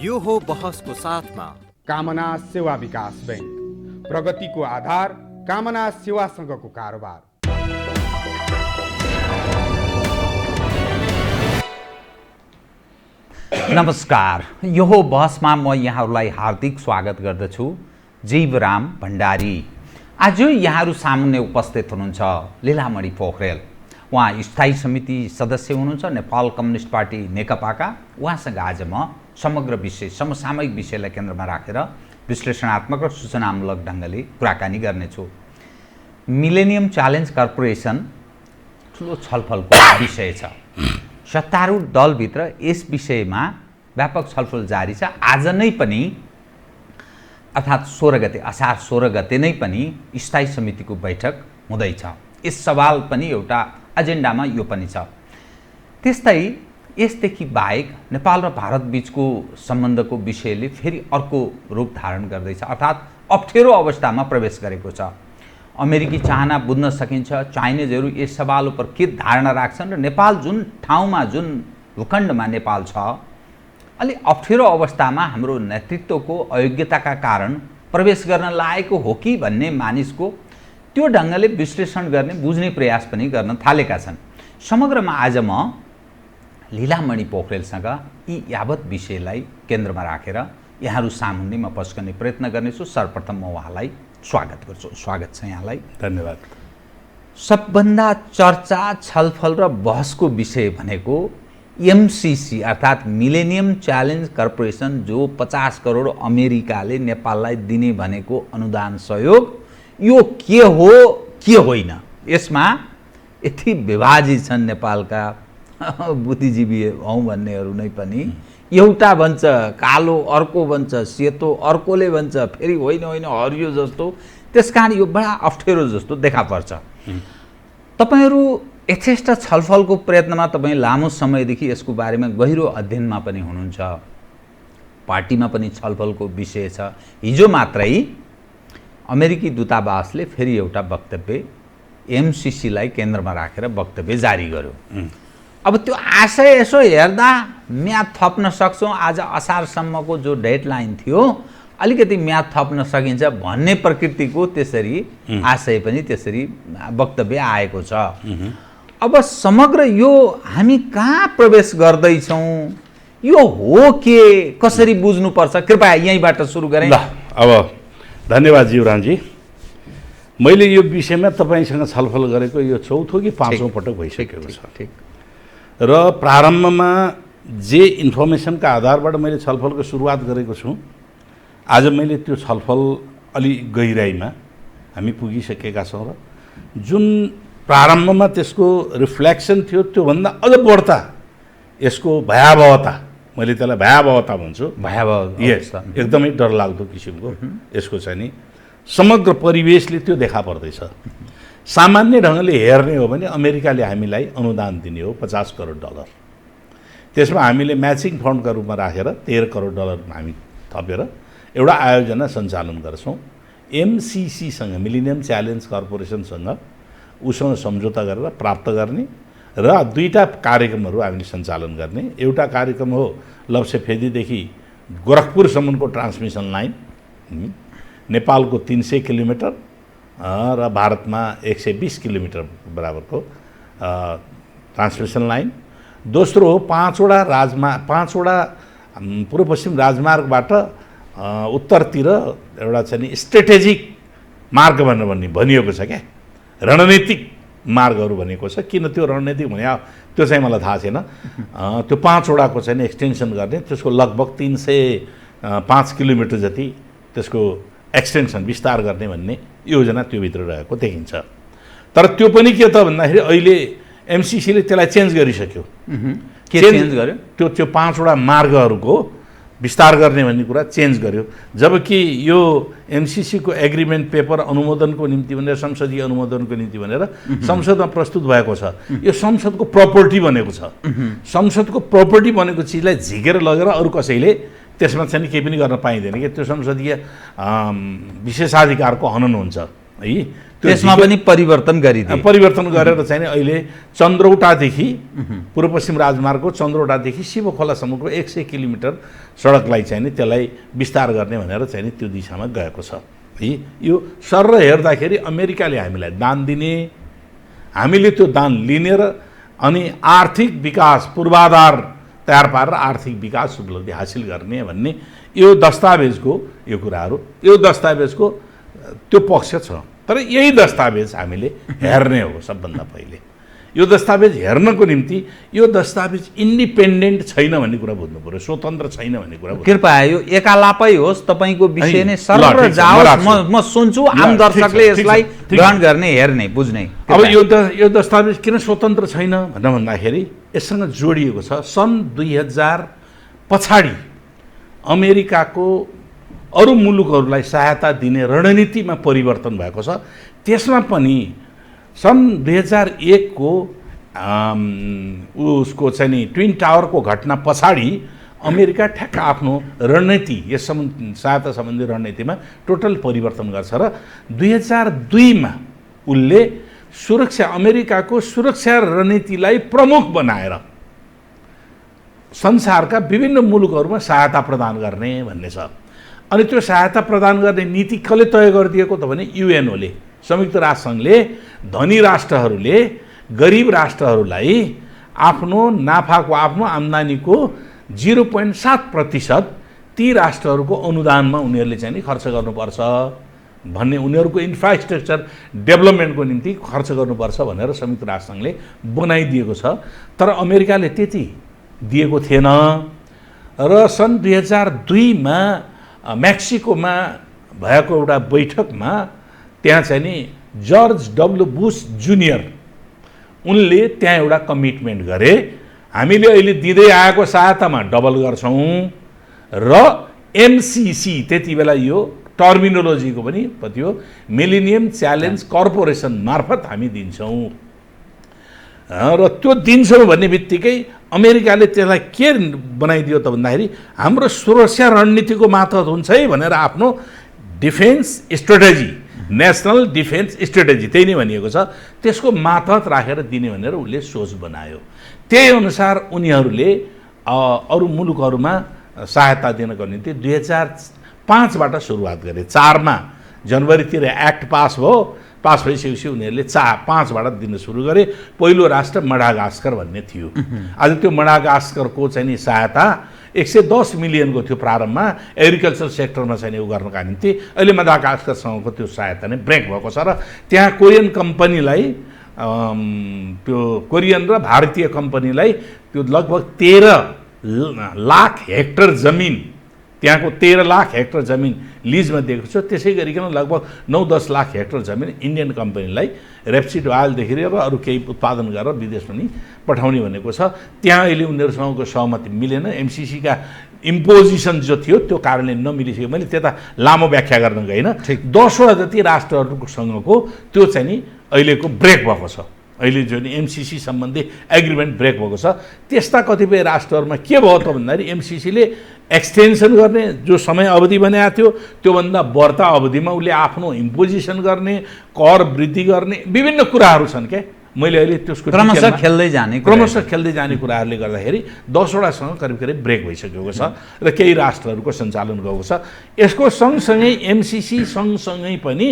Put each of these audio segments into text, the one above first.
यो हो बहसको साथमा कामना सेवा विकास बैंक, प्रगतिको आधार कामना सेवासँगको कारोबार। नमस्कार, यो हो बहसमा म यहाँहरूलाई हार्दिक स्वागत गर्दछु। जीवराम भण्डारी। आज यहाँहरू सामुन्ने उपस्थित हुनुहुन्छ लीलामणि पोखरेल। उहाँ स्थायी समिति सदस्य हुनुहुन्छ नेपाल कम्युनिस्ट पार्टी नेकपाका। उहाँसँग आज म समग्र विषय समसामयिक विषयलाई केन्द्रमा राखेर विश्लेषणात्मक र सूचनामूलक ढङ्गले कुराकानी गर्नेछु। मिलेनियम च्यालेन्ज कर्पोरेसन ठुलो छलफलको विषय छ। सत्तारूढ दलभित्र यस विषयमा व्यापक छलफल जारी छ। आज नै पनि अर्थात् 16 गते असार 16 गते नै पनि स्थायी समितिको बैठक हुँदैछ। यस सवाल पनि एउटा एजेन्डामा यो पनि छ। त्यस्तै यसदेखि बाहेक नेपाल र भारत बीचको सम्बन्धको विषयले फेरि अर्को रूप धारण गर्दैछ, अर्थात् अप्ठ्यारो अवस्थामा प्रवेश गरेको छ। अमेरिकी चाहना बुझ्न सकिन्छ। चाइनिजहरू यस सवाल उपर के धारणा राख्छन् र नेपाल जुन ठाउँमा जुन भूखण्डमा नेपाल छ अलि अप्ठ्यारो अवस्थामा हाम्रो नेतृत्वको अयोग्यताका कारण प्रवेश गर्न लागेको हो कि भन्ने मानिसको त्यो ढङ्गले विश्लेषण गर्ने बुझ्ने प्रयास पनि गर्न थालेका छन्। समग्रमा आज म लीलामणि पोखरेलसँग यी यावत विषयलाई केन्द्रमा राखेर यहाँहरू सामुन्ने म पस्कने प्रयत्न गर्नेछु। सर्वप्रथम म उहाँलाई स्वागत गर्छु। स्वागत छ यहाँलाई। धन्यवाद। सबभन्दा चर्चा छलफल र बहसको विषय भनेको एमसीसी अर्थात् मिलेनियम च्यालेन्ज कर्पोरेसन, जो 50 करोड अमेरिकाले नेपाललाई दिने भनेको अनुदान सहयोग, यो के हो के होइन, यसमा यति विभाजित छन् नेपालका बुद्धिजीवी हौँ भन्नेहरू नै पनि। एउटा भन्छ कालो, अर्को भन्छ सेतो, अर्कोले भन्छ फेरि होइन होइन हरियो जस्तो। त्यसकारण यो बडा अप्ठ्यारो जस्तो देखा पर्छ। तपाईहरू यथेष्ट छलफलको प्रयत्नमा तपाईँ लामो समयदेखि यसको बारेमा गहिरो अध्ययनमा पनि हुनुहुन्छ। पार्टीमा पनि छलफलको विषय छ। हिजो मात्रै अमेरिकी दूतावासले फेरि एउटा वक्तव्य एमसीसीलाई केन्द्रमा राखेर वक्तव्य जारी गर्यो। अब त्यो आशय यसो हेर्दा म्याद थप्न सक्छौँ। आज असारसम्मको जो डेडलाइन थियो अलिकति म्याद थप्न सकिन्छ भन्ने प्रकृतिको त्यसरी आशय पनि त्यसरी वक्तव्य आएको छ। अब समग्र यो हामी कहाँ प्रवेश गर्दैछौँ, यो हो के कसरी बुझ्नुपर्छ, कृपया यहीँबाट सुरु गरेँ। ल, अब धन्यवाद जीवरामजी। मैले यो विषयमा तपाईँसँग छलफल गरेको यो चौथो कि पाँचौँ पटक भइसकेको छ। ठिक। र प्रारम्भमा जे इन्फर्मेसनका आधारबाट मैले छलफलको सुरुवात गरेको छु, आज मैले त्यो छलफल अलि गहिराइमा हामी पुगिसकेका छौँ र जुन प्रारम्भमा त्यसको रिफ्लेक्सन थियो त्योभन्दा अझ बढ्ता यसको भयावहता, मैले त्यसलाई भयावहता भन्छु। भयावह यस, एकदमै डरलाग्दो किसिमको यसको चाहिँ नि समग्र परिवेशले त्यो देखा पर्दैछ। सामान्य ढङ्गले हेर्ने हो भने अमेरिकाले हामीलाई अनुदान दिने हो $50 करोड। त्यसमा हामीले म्याचिङ फन्डका रूपमा राखेर $13 करोड हामी थपेर एउटा आयोजना सञ्चालन गर्छौँ। एमसीसीसँग, मिलेनियम च्यालेन्ज कर्पोरेसनसँग उसँग सम्झौता गरेर प्राप्त गर्ने र दुईटा कार्यक्रमहरू हामीले सञ्चालन गर्ने। एउटा कार्यक्रम हो लप्सेफेदीदेखि गोरखपुरसम्मको ट्रान्समिसन लाइन, नेपालको 300 किलोमिटर र भारतमा 120 किलोमिटर बराबरको ट्रान्समिसन लाइन। दोस्रो हो 5वटा पूर्व पश्चिम राजमार्गबाट उत्तरतिर एउटा चाहिँ स्ट्रेटेजिक मार्ग भनेर भनिएको छ क्या, रणनीतिक मार्गहरू भनेको छ। किन त्यो रणनीतिक भने त्यो चाहिँ मलाई थाहा छैन। त्यो 5वटाको चाहिँ एक्सटेन्सन गर्ने, त्यसको लगभग 305 किलोमिटर जति त्यसको एक्सटेन्सन विस्तार गर्ने भन्ने योजना त्योभित्र रहेको देखिन्छ। तर त्यो पनि के त भन्दाखेरि अहिले एमसीसीले त्यसलाई चेन्ज गरिसक्यो। के चेन्ज गर्यो? त्यो 5वटा मार्गहरूको विस्तार गर्ने भन्ने कुरा चेन्ज गर्यो। जबकि यो एमसीसीको एग्रिमेन्ट पेपर अनुमोदनको निम्ति भनेर, संसदीय अनुमोदनको निम्ति भनेर संसदमा प्रस्तुत भएको छ। यो संसदको प्रपर्टी बनेको छ। संसदको प्रपर्टी बनेको चिजलाई झिकेर लगेर अरू कसैले त्यसमा चाहिँ केही पनि गर्न पाइँदैन कि त्यो संसदीय विशेषाधिकारको हनन हुन्छ है। त्यसमा पनि परिवर्तन गरिदिए, परिवर्तन गरेर चाहिँ नि अहिले चन्द्रौटादेखि पूर्व पश्चिम राजमार्गको चन्द्रौटादेखि शिवखोलासम्मको 100 किलोमिटर सडकलाई चाहिँ नि त्यसलाई विस्तार गर्ने भनेर चाहिँ नि त्यो दिशामा गएको छ है। यो सर हेर्दाखेरि अमेरिकाले हामीलाई दान दिने, हामीले त्यो दान लिने र अनि आर्थिक विकास पूर्वाधार तयार पारेर आर्थिक विकास उपलब्धि हासिल गर्ने भन्ने यो दस्तावेजको यो कुराहरू, यो दस्तावेजको त्यो पक्ष छ। तर यही दस्तावेज हामीले हेर्ने हो सबभन्दा पहिले। यो दस्तावेज हेर्नको निम्ति यो दस्तावेज इन्डिपेन्डेन्ट छैन भन्ने कुरा बुझ्नु पर्यो, स्वतन्त्र छैन भन्ने कुरा। कृपया यो एकालापै होस्, तपाईँको विषय नै सरल जाओस्, म सुन्छु, आम दर्शकले यसलाई ग्रहण गर्ने, हेर्ने, बुझ्ने। अब यो दस्तावेज किन स्वतन्त्र छैन भनेर भन्दाखेरि यससँग जोडिएको छ सन् 2000 पछाडि अमेरिकाको अरू मुलुकहरूलाई सहायता दिने रणनीतिमा परिवर्तन भएको छ। त्यसमा पनि सन् 2001 को उसको चाहिँ नि ट्विन टावरको घटना पछाडि अमेरिका ठ्याक्क आफ्नो रणनीति यस सहायता सम्बन्धी रणनीतिमा टोटल परिवर्तन गर्छ र 2002 मा उसले अमेरिकाको सुरक्षा रणनीतिलाई प्रमुख बनाएर संसारका विभिन्न मुलुकहरूमा सहायता प्रदान गर्ने भन्ने छ। अनि त्यो सहायता प्रदान गर्ने नीति कसले तय गरिदिएको त भने युएनओले, संयुक्त राष्ट्रसङ्घले धनी राष्ट्रहरूले गरिब राष्ट्रहरूलाई आफ्नो नाफाको, आफ्नो आम्दानीको 0.7% ती राष्ट्रहरूको अनुदानमा उनीहरूले चाहिँ नि खर्च गर्नुपर्छ भन्ने, उनीहरूको इन्फ्रास्ट्रक्चर डेभलपमेन्टको निम्ति खर्च गर्नुपर्छ भनेर संयुक्त राष्ट्रसङ्घले बनाइदिएको छ। तर अमेरिकाले त्यति दिएको थिएन र सन् 2002 मा मेक्सिकोमा भएको एउटा बैठकमा त्यहाँ चाहिँ नि जर्ज डब्ल्यू बुश जुनियर उनले त्यहाँ एउटा कमिटमेन्ट गरे, हामीले अहिले दिँदै आएको सहायतामा डबल गर्छौँ र एमसिसी, त्यति बेला यो टर्मिनोलोजीको पनि थियो, मिलेनियम च्यालेन्ज कर्पोरेसन मार्फत हामी दिन्छौँ र त्यो दिन्छौँ भन्ने बित्तिकै अमेरिकाले त्यसलाई के बनाइदियो त भन्दाखेरि हाम्रो सुरक्षा रणनीतिको मातहत हुन्छ है भनेर आफ्नो defence strategy, national defence strategy त्यही नै भनिएको छ, त्यसको मातहत राखेर दिने भनेर उसले सोच बनायो। त्यही अनुसार उनीहरूले अरू मुलुकहरूमा सहायता दिनको निम्ति 2005बाट सुरुवात गरे। 4 मा जनवरीतिर एक्ट पास भयो, पास भइसकेपछि उनीहरूले 5बाट दिन सुरु गरे। पहिलो राष्ट्र मडागास्कर भन्ने थियो। आज त्यो मडागास्करको चाहिँ नि सहायता 110 मिलियनको थियो प्रारम्भमा एग्रिकल्चर सेक्टरमा चाहिँ उ गर्नका निम्ति। अहिले मडागास्करसँगको त्यो सहायता नै ब्रेक भएको छ र त्यहाँ कोरियन कम्पनीलाई, त्यो कोरियन र भारतीय कम्पनीलाई त्यो लगभग 13 लाख हेक्टर जमिन, त्यहाँको 13 लाख हेक्टर जमिन लिजमा दिएको छ। त्यसै गरिकन लगभग 9-10 लाख हेक्टर जमिन इन्डियन कम्पनीलाई रेप्सिड ओइलदेखि लिएर अरू केही उत्पादन गरेर विदेश पनि पठाउने भनेको छ। त्यहाँ अहिले उनीहरूसँगको सहमति मिलेन, एमसिसीका इम्पोजिसन जो थियो त्यो कारणले नमिलिसक्यो। मैले त्यता लामो व्याख्या गर्न गइनँ। 10वटा जति राष्ट्रहरूसँगको त्यो चाहिँ नि अहिलेको ब्रेक भएको छ। अहिले जुन एमसिसी सम्बन्धी एग्रिमेन्ट ब्रेक भएको छ, त्यस्ता कतिपय राष्ट्रहरूमा के भयो त भन्दाखेरि एमसिसीले एक्सटेन्सन गर्ने जो समय अवधि बनाएको थियो त्योभन्दा बढ्ता अवधिमा उसले आफ्नो इम्पोजिसन गर्ने, कर वृद्धि गर्ने विभिन्न कुराहरू छन् क्या। मैले अहिले त्यसको क्रमशः खेल्दै जाने कुराहरूले गर्दाखेरि 10वटासँग करिब ब्रेक भइसकेको छ र केही राष्ट्रहरूको सञ्चालन गएको छ। यसको सँगसँगै एमसिसी सँगसँगै पनि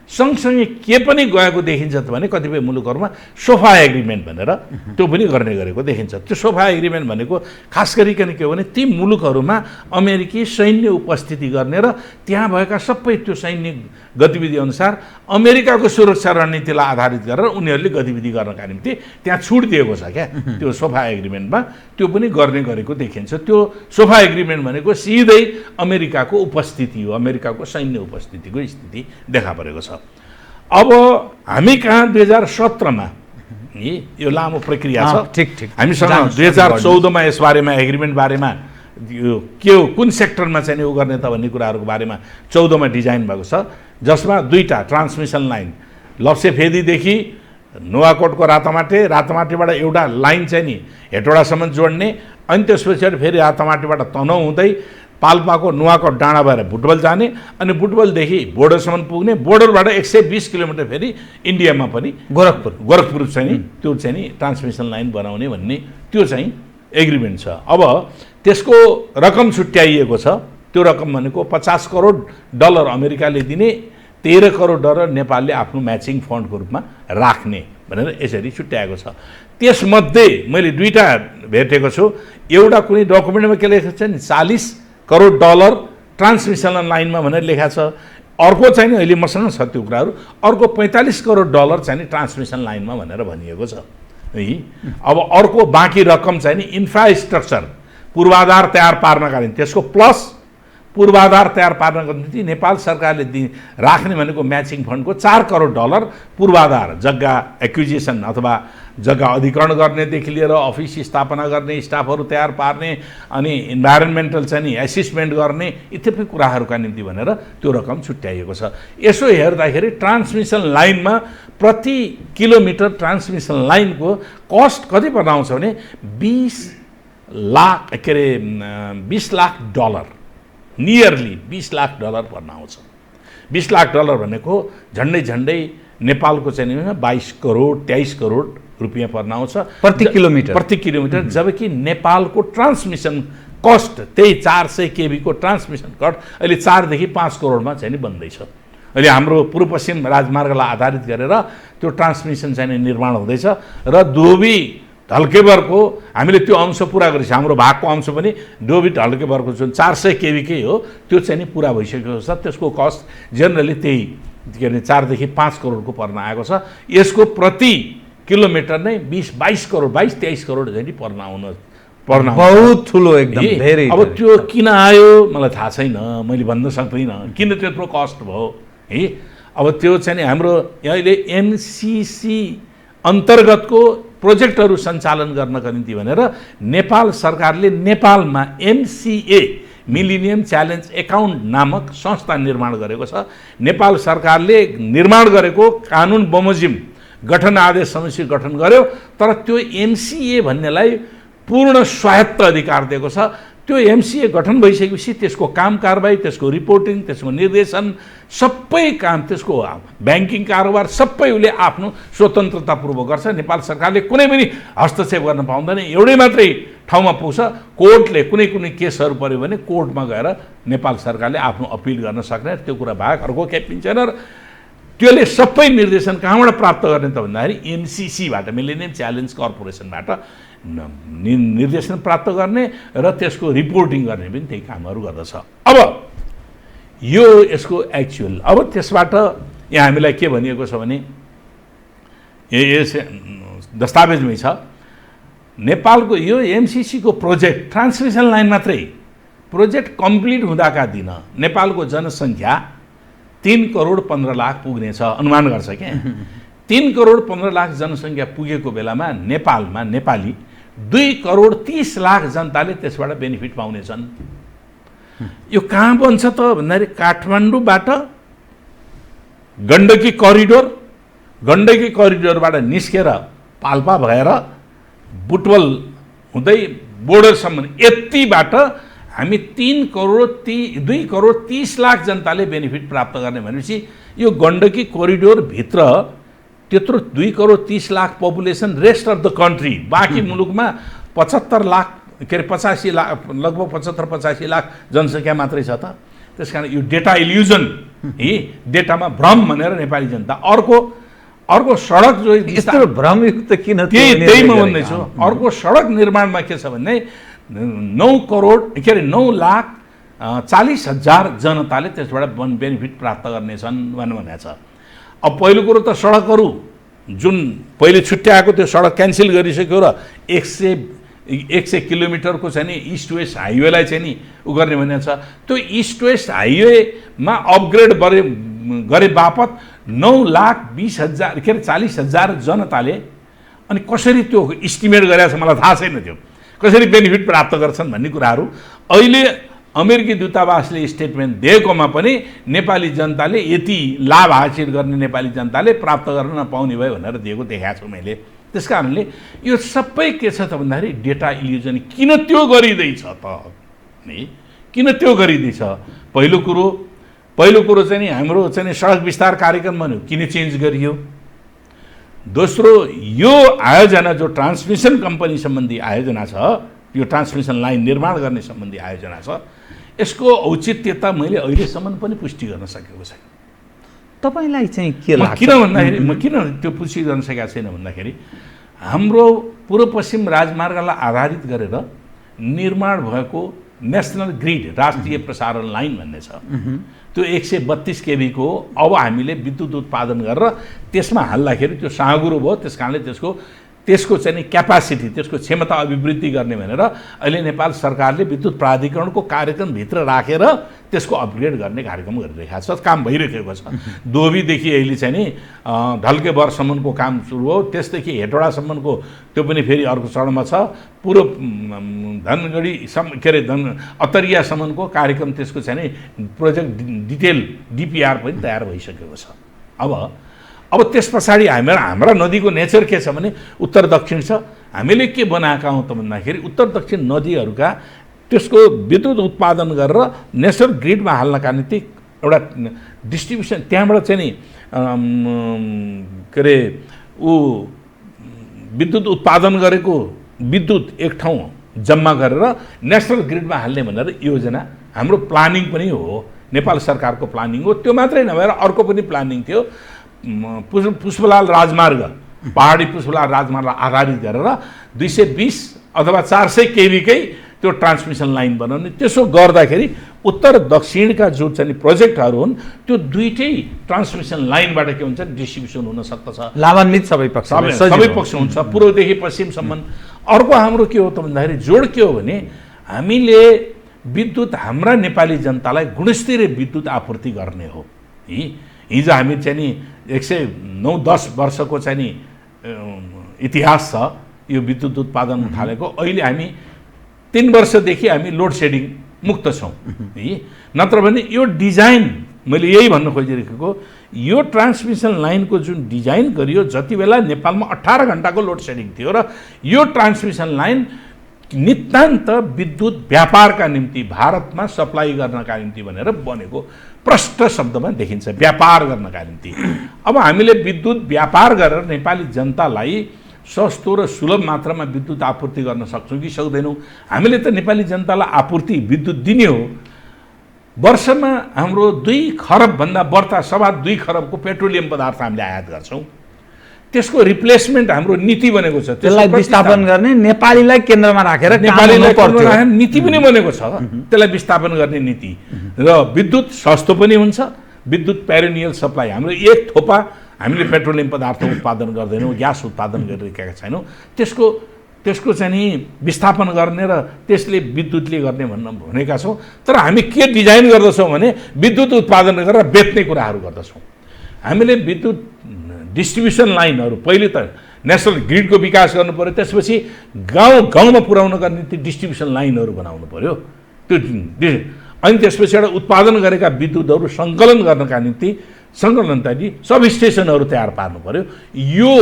के पनि गएको देखिन्छ त भने कतिपय मुलुकहरूमा सोफा एग्रिमेन्ट भनेर त्यो पनि गर्ने गरेको देखिन्छ। त्यो सोफा एग्रिमेन्ट भनेको खास गरिकन के हो भने ती मुलुकहरूमा अमेरिकी सैन्य उपस्थिति गर्ने र त्यहाँ भएका सबै त्यो सैन्य गतिविधि अनुसार अमेरिकाको सुरक्षा रणनीतिलाई आधारित गरेर उनीहरूले गतिविधि गर्नका निम्ति त्यहाँ छुट दिएको छ क्या। त्यो सोफा एग्रिमेन्टमा त्यो पनि गर्ने गरेको देखिन्छ। त्यो सोफा एग्रिमेन्ट भनेको सिधै अमेरिकाको उपस्थिति हो, अमेरिकाको सैन्य उपस्थितिको स्थिति देखा परेको छ। अब हामी कहाँ 2017 मा यो लामो प्रक्रिया छ। ठिक हामीसँग 2014 मा यसबारेमा एग्रिमेन्ट बारेमा यो के हो, कुन सेक्टरमा चाहिँ उ गर्ने त भन्ने कुराहरूको बारेमा 14 मा डिजाइन भएको छ, जसमा 2टा ट्रान्समिसन लाइन लप्सेफेदीदेखि नुवाकोटको रातामाटीबाट एउटा लाइन चाहिँ नि हेटौडासम्म जोड्ने, अनि त्यसपछि फेरि रातामाटीबाट तनहुँ हुँदै पाल्पाको नुवाकोट डाँडा भएर बुटवल जाने अनि बुटवलदेखि बोर्डरसम्म पुग्ने, बोर्डरबाट 120 किलोमिटर फेरि इन्डियामा पनि गोरखपुर चाहिँ नि त्यो चाहिँ नि ट्रान्समिसन लाइन बनाउने भन्ने त्यो चाहिँ एग्रिमेन्ट छ। अब त्यसको रकम छुट्याइएको छ। त्यो रकम भनेको $50 करोड अमेरिकाले दिने, $13 करोड नेपालले आफ्नो म्याचिङ फन्डको रूपमा राख्ने भनेर यसरी छुट्याएको छ। त्यसमध्ये मैले दुईटा भेटेको छु। एउटा कुनै डकुमेन्टमा के लेखेको छ नि $40 करोड ट्रान्समिसन लाइनमा भनेर लेखा छ। अर्को चाहिँ नि अहिले मसँग छ त्यो कुराहरू, अर्को $45 करोड चाहिँ नि ट्रान्समिसन लाइनमा भनेर भनिएको छ है। अब अर्को बाँकी रकम चाहिँ नि इन्फ्रास्ट्रक्चर पूर्वाधार तयार पार्नका निम्ति, त्यसको प्लस पूर्वाधार तयार पार्नको निम्ति नेपाल सरकारले राख्ने भनेको म्याचिङ फन्डको $4 करोड पूर्वाधार, जग्गा एक्विजिसन अथवा जग्गा अधिग्रहण गर्नेदेखि लिएर अफिस स्थापना गर्ने, स्टाफहरू तयार पार्ने अनि इन्भाइरोन्मेन्टल चाहिँ नि एसिस्टमेन्ट गर्ने इत्यादि कुराहरूका निम्ति भनेर त्यो रकम छुट्याइएको छ। यसो हेर्दाखेरि ट्रान्समिसन लाइनमा प्रति किलोमिटर ट्रान्समिसन लाइनको कस्ट कति पर्न आउँछ भने $20 लाख नियरली $20 लाख पर्न आउँछ। $20 लाख भनेको झन्डै नेपालको चाहिँ 22 करोड 23 करोड रुपियाँ पर्न आउँछ प्रति किलोमिटर। जबकि नेपालको ट्रान्समिसन कस्ट त्यही 400 केबी को ट्रान्समिसन कस्ट अहिले 4 देखि 5 करोडमा चाहिँ नि बन्दैछ। अहिले हाम्रो पूर्व पश्चिम राजमार्गलाई आधारित गरेर त्यो ट्रान्समिसन चाहिँ निर्माण हुँदैछ र धोबी ढल्केबरको हामीले त्यो अंश पुरा गरेछ। हाम्रो भागको अंश पनि डोबी ढल्केबरको जुन 400 केबीकै हो त्यो चाहिँ नि पुरा भइसकेको छ। त्यसको कस्ट जेनरली त्यही के अरे 4 देखि 5 करोडको पर्न आएको छ। यसको प्रति किलोमिटर नै 22 करोड 23 करोड चाहिँ नि पर्न बहुत ठुलो एकदम धेरै। अब त्यो किन आयो मलाई थाहा छैन, मैले भन्न सक्दिनँ किन त्यत्रो कस्ट भयो है। अब त्यो चाहिँ नि हाम्रो अहिले एमसीसी अन्तर्गतको प्रोजेक्टहरू सञ्चालन गर्नका निम्ति भनेर नेपाल सरकारले नेपालमा MCA मिलिनियम च्यालेन्ज एकाउन्ट नामक संस्था निर्माण गरेको छ। नेपाल सरकारले निर्माण गरेको कानुन बमोजिम गठन आदेश समिति गठन गर्यो, तर त्यो MCA भन्नेलाई पूर्ण स्वायत्त अधिकार दिएको छ। त्यो MCA गठन भइसकेपछि त्यसको काम कारबाही, त्यसको रिपोर्टिङ, त्यसको निर्देशन सबै काम, त्यसको ब्याङ्किङ कारोबार सबै उसले आफ्नो स्वतन्त्रतापूर्वक गर्छ। नेपाल सरकारले कुनै पनि हस्तक्षेप गर्न पाउँदैन। एउटै मात्रै ठाउँमा पुग्छ, कोर्टले कुनै केसहरू पर्यो भने कोर्टमा गएर नेपाल सरकारले आफ्नो अपिल गर्न सक्ने, त्यो कुरा बाहेक अर्को केही पनि छैन। त्यसले सबै निर्देशन कहाँबाट प्राप्त गर्ने त भन्दाखेरि MCCबाट, मिलेनियम च्यालेन्ज कर्पोरेसनबाट निर्देशन प्राप्त गर्ने र त्यसको रिपोर्टिङ गर्ने पनि त्यही कामहरू गर्दछ। अब यो यसको एक्चुअल, अब त्यसबाट यहाँ हामीलाई के भनिएको छ भने यस दस्तावेजमै छ नेपालको यो MCCको प्रोजेक्ट ट्रान्समिसन लाइन मात्रै प्रोजेक्ट कम्प्लिट हुँदाका दिन नेपालको जनसङ्ख्या 3 करोड 15 लाख पुग्नेछ अनुमान गर्छ क्या। 3 करोड 15 लाख जनसङ्ख्या पुगेको बेलामा नेपालमा नेपाली 2 करोड 30 लाख जनताले त्यसबाट बेनिफिट पाउनेछन्। यो कहाँ बन्छ त भन्दाखेरि काठमाडौँबाट गण्डकी करिडोरबाट निस्केर पाल्पा भएर बुटवल हुँदै बोर्डरसम्म यतिबाट हामी 2 करोड 30 लाख जनताले बेनिफिट प्राप्त गर्ने भनेपछि यो गण्डकी कोरिडोरभित्र त्यत्रो 2 crore 30 lakh population rest of the country, बाँकी मुलुकमा 75 लाख के अरे 85 लाख लगभग 75-85 लाख जनसङ्ख्या मात्रै छ त। त्यस कारण यो डेटा इल्युजन डेटामा भ्रम भनेर नेपाली जनता अर्को सडक जो यस्तो भ्रमयुक्त किन त्यही म भन्दैछु। अर्को सडक निर्माणमा के छ भने 9 लाख 40 हजार जनताले त्यसबाट बेनिफिट प्राप्त गर्नेछन् भनेको छ। अब पहिलो कुरो त सडकहरू जुन पहिले छुट्याएको त्यो सडक क्यान्सल गरिसक्यो र 100 किलोमिटरको चाहिँ नि इस्ट वेस्ट हाइवेलाई चाहिँ नि उ गर्ने भनेको छ। त्यो इस्ट वेस्ट हाइवेमा अपग्रेड गरे बापत 9,20,000 के अरे 40,000 जनताले अनि कसरी त्यो इस्टिमेट गरेको छ मलाई थाहा छैन, त्यो कसरी बेनिफिट प्राप्त गर्छन् भन्ने कुराहरू अहिले अमेरिकी दूतावासले स्टेटमेन्ट दिएकोमा पनि नेपाली जनताले यति लाभ हासिल गर्ने नेपाली जनताले प्राप्त गर्न नपाउने भयो भनेर दिएको देखाएको छु मैले। त्यस कारणले यो सबै के छ त भन्दाखेरि डेटा इल्युजन किन त्यो गरिँदैछ त नि किन त्यो गरिदिन्छ? पहिलो कुरो चाहिँ नि हाम्रो चाहिँ नि सडक विस्तार कार्यक्रम भन्यो, किन चेन्ज गरियो? दोस्रो, यो आयोजना जो ट्रान्समिसन कम्पनी सम्बन्धी आयोजना छ, यो ट्रान्समिसन लाइन निर्माण गर्ने सम्बन्धी आयोजना छ, यसको औचित्यता मैले अहिलेसम्म पनि पुष्टि गर्न सकेको छैन। तपाईलाई चाहिँ के लाग्छ? किन भन्दाखेरि म किन त्यो पुष्टि गर्न सकेको छैन भन्दाखेरि हाम्रो पूर्व पश्चिम राजमार्गलाई आधारित गरेर निर्माण भएको नेसनल ग्रिड, राष्ट्रिय प्रसारण लाइन भन्ने छ, त्यो 132 केबी को अब हामीले विद्युत उत्पादन गरेर त्यसमा हाल्दाखेरि त्यो साँगुरो भयो। त्यस कारणले त्यसको चाहिँ नि क्यापासिटी, त्यसको क्षमता अभिवृद्धि गर्ने भनेर अहिले नेपाल सरकारले विद्युत प्राधिकरणको कार्यक्रमभित्र राखेर त्यसको अपग्रेड गर्ने कार्यक्रम गरिरहेको छ, काम भइरहेको छ। दोबीदेखि अहिले चाहिँ नि ढल्के बरसम्मको काम सुरु हो, त्यसदेखि हेटौडासम्मको त्यो पनि फेरि अर्को चरणमा छ। पूर्व धनगढीसम्म के अरे अतरियासम्मको कार्यक्रम त्यसको चाहिँ नि प्रोजेक्ट डिटेल DPR पनि तयार भइसकेको छ। अब त्यस पछाडि हाम्रा नदीको नेचर के छ भने उत्तर दक्षिण छ। हामीले के बनाएका हौँ त भन्दाखेरि उत्तर दक्षिण नदीहरूका त्यसको विद्युत उत्पादन गरेर नेसनल ग्रिडमा हाल्नका निम्ति एउटा डिस्ट्रिब्युसन, त्यहाँबाट चाहिँ नि के अरे विद्युत उत्पादन गरेको विद्युत एक ठाउँ जम्मा गरेर नेसनल ग्रिडमा हाल्ने भनेर योजना हाम्रो प्लानिङ पनि हो, नेपाल सरकारको प्लानिङ हो। त्यो मात्रै नभएर अर्को पनि प्लानिङ थियो, पुष्पलाल राजमार्ग, पहाडी पुष्पलाल राजमार्गलाई आधारित गरेर 220 अथवा 400 केबीकै त्यो ट्रान्समिसन लाइन बनाउने। त्यसो गर्दाखेरि उत्तर दक्षिणका जो चाहिँ प्रोजेक्टहरू हुन् त्यो दुईटै ट्रान्समिसन लाइनबाट के हुन्छ, डिस्ट्रिब्युसन हुन सक्दछ, लाभान्वित सबै पक्ष हुन्छ, पूर्वदेखि पश्चिमसम्म। अर्को हाम्रो के हो त भन्दाखेरि जोड के हो भने हामीले विद्युत हाम्रा नेपाली जनतालाई गुणस्तरीय विद्युत आपूर्ति गर्ने हो। हिजो हामी चाहिँ नि 109-10 वर्षको चाहिँ नि इतिहास छ यो विद्युत उत्पादन थालेको। अहिले हामी 3 वर्षदेखि हामी लोड सेडिङ मुक्त छौँ है। नत्र भने यो डिजाइन, मैले यही भन्न खोजिरहेको, यो ट्रान्समिसन लाइनको जुन डिजाइन गरियो, जति बेला नेपालमा 18 घण्टाको लोड सेडिङ थियो र यो ट्रान्समिसन लाइन नितान्त विद्युत व्यापारका निम्ति भारतमा सप्लाई गर्नका निम्ति भनेर बनेको प्रष्ट शब्दमा देखिन्छ, व्यापार गर्नका निम्ति। अब हामीले विद्युत व्यापार गरेर नेपाली जनतालाई सस्तो र सुलभ मात्रामा विद्युत आपूर्ति गर्न सक्छौँ कि सक्दैनौँ? हामीले त नेपाली जनतालाई आपूर्ति विद्युत दिने हो। वर्षमा हाम्रो 2 खरबभन्दा बढ्ता 2.25 खरबको पेट्रोलियम पदार्थ हामीले आयात गर्छौँ। त्यसको रिप्लेसमेन्ट हाम्रो नीति बनेको छ, त्यसलाई विस्थापन गर्ने नेपालीलाई केन्द्रमा राखेर नीति पनि बनेको छ, त्यसलाई विस्थापन गर्ने नीति। र विद्युत सस्तो पनि हुन्छ, विद्युत पेरिनियल सप्लाई। हाम्रो एक थोपा हामीले पेट्रोलियम पदार्थ उत्पादन गर्दैनौँ, ग्यास उत्पादन गरिरहेका छैनौँ, त्यसको चाहिँ नि विस्थापन गर्ने र त्यसले विद्युतले गर्ने भनेका छौँ। तर हामी के डिजाइन गर्दछौँ भने विद्युत उत्पादन गरेर बेच्ने कुराहरू गर्दछौँ। हामीले विद्युत डिस्ट्रिब्युसन लाइनहरू पहिले त नेसनल ग्रिडको विकास गर्नु पऱ्यो, त्यसपछि गाउँमा पुर्याउनका निम्ति डिस्ट्रिब्युसन लाइनहरू बनाउनु पऱ्यो। अनि त्यसपछि एउटा उत्पादन गरेका विद्युतहरू सङ्कलन गर्नका निम्ति सब स्टेसनहरू तयार पार्नु पऱ्यो। यो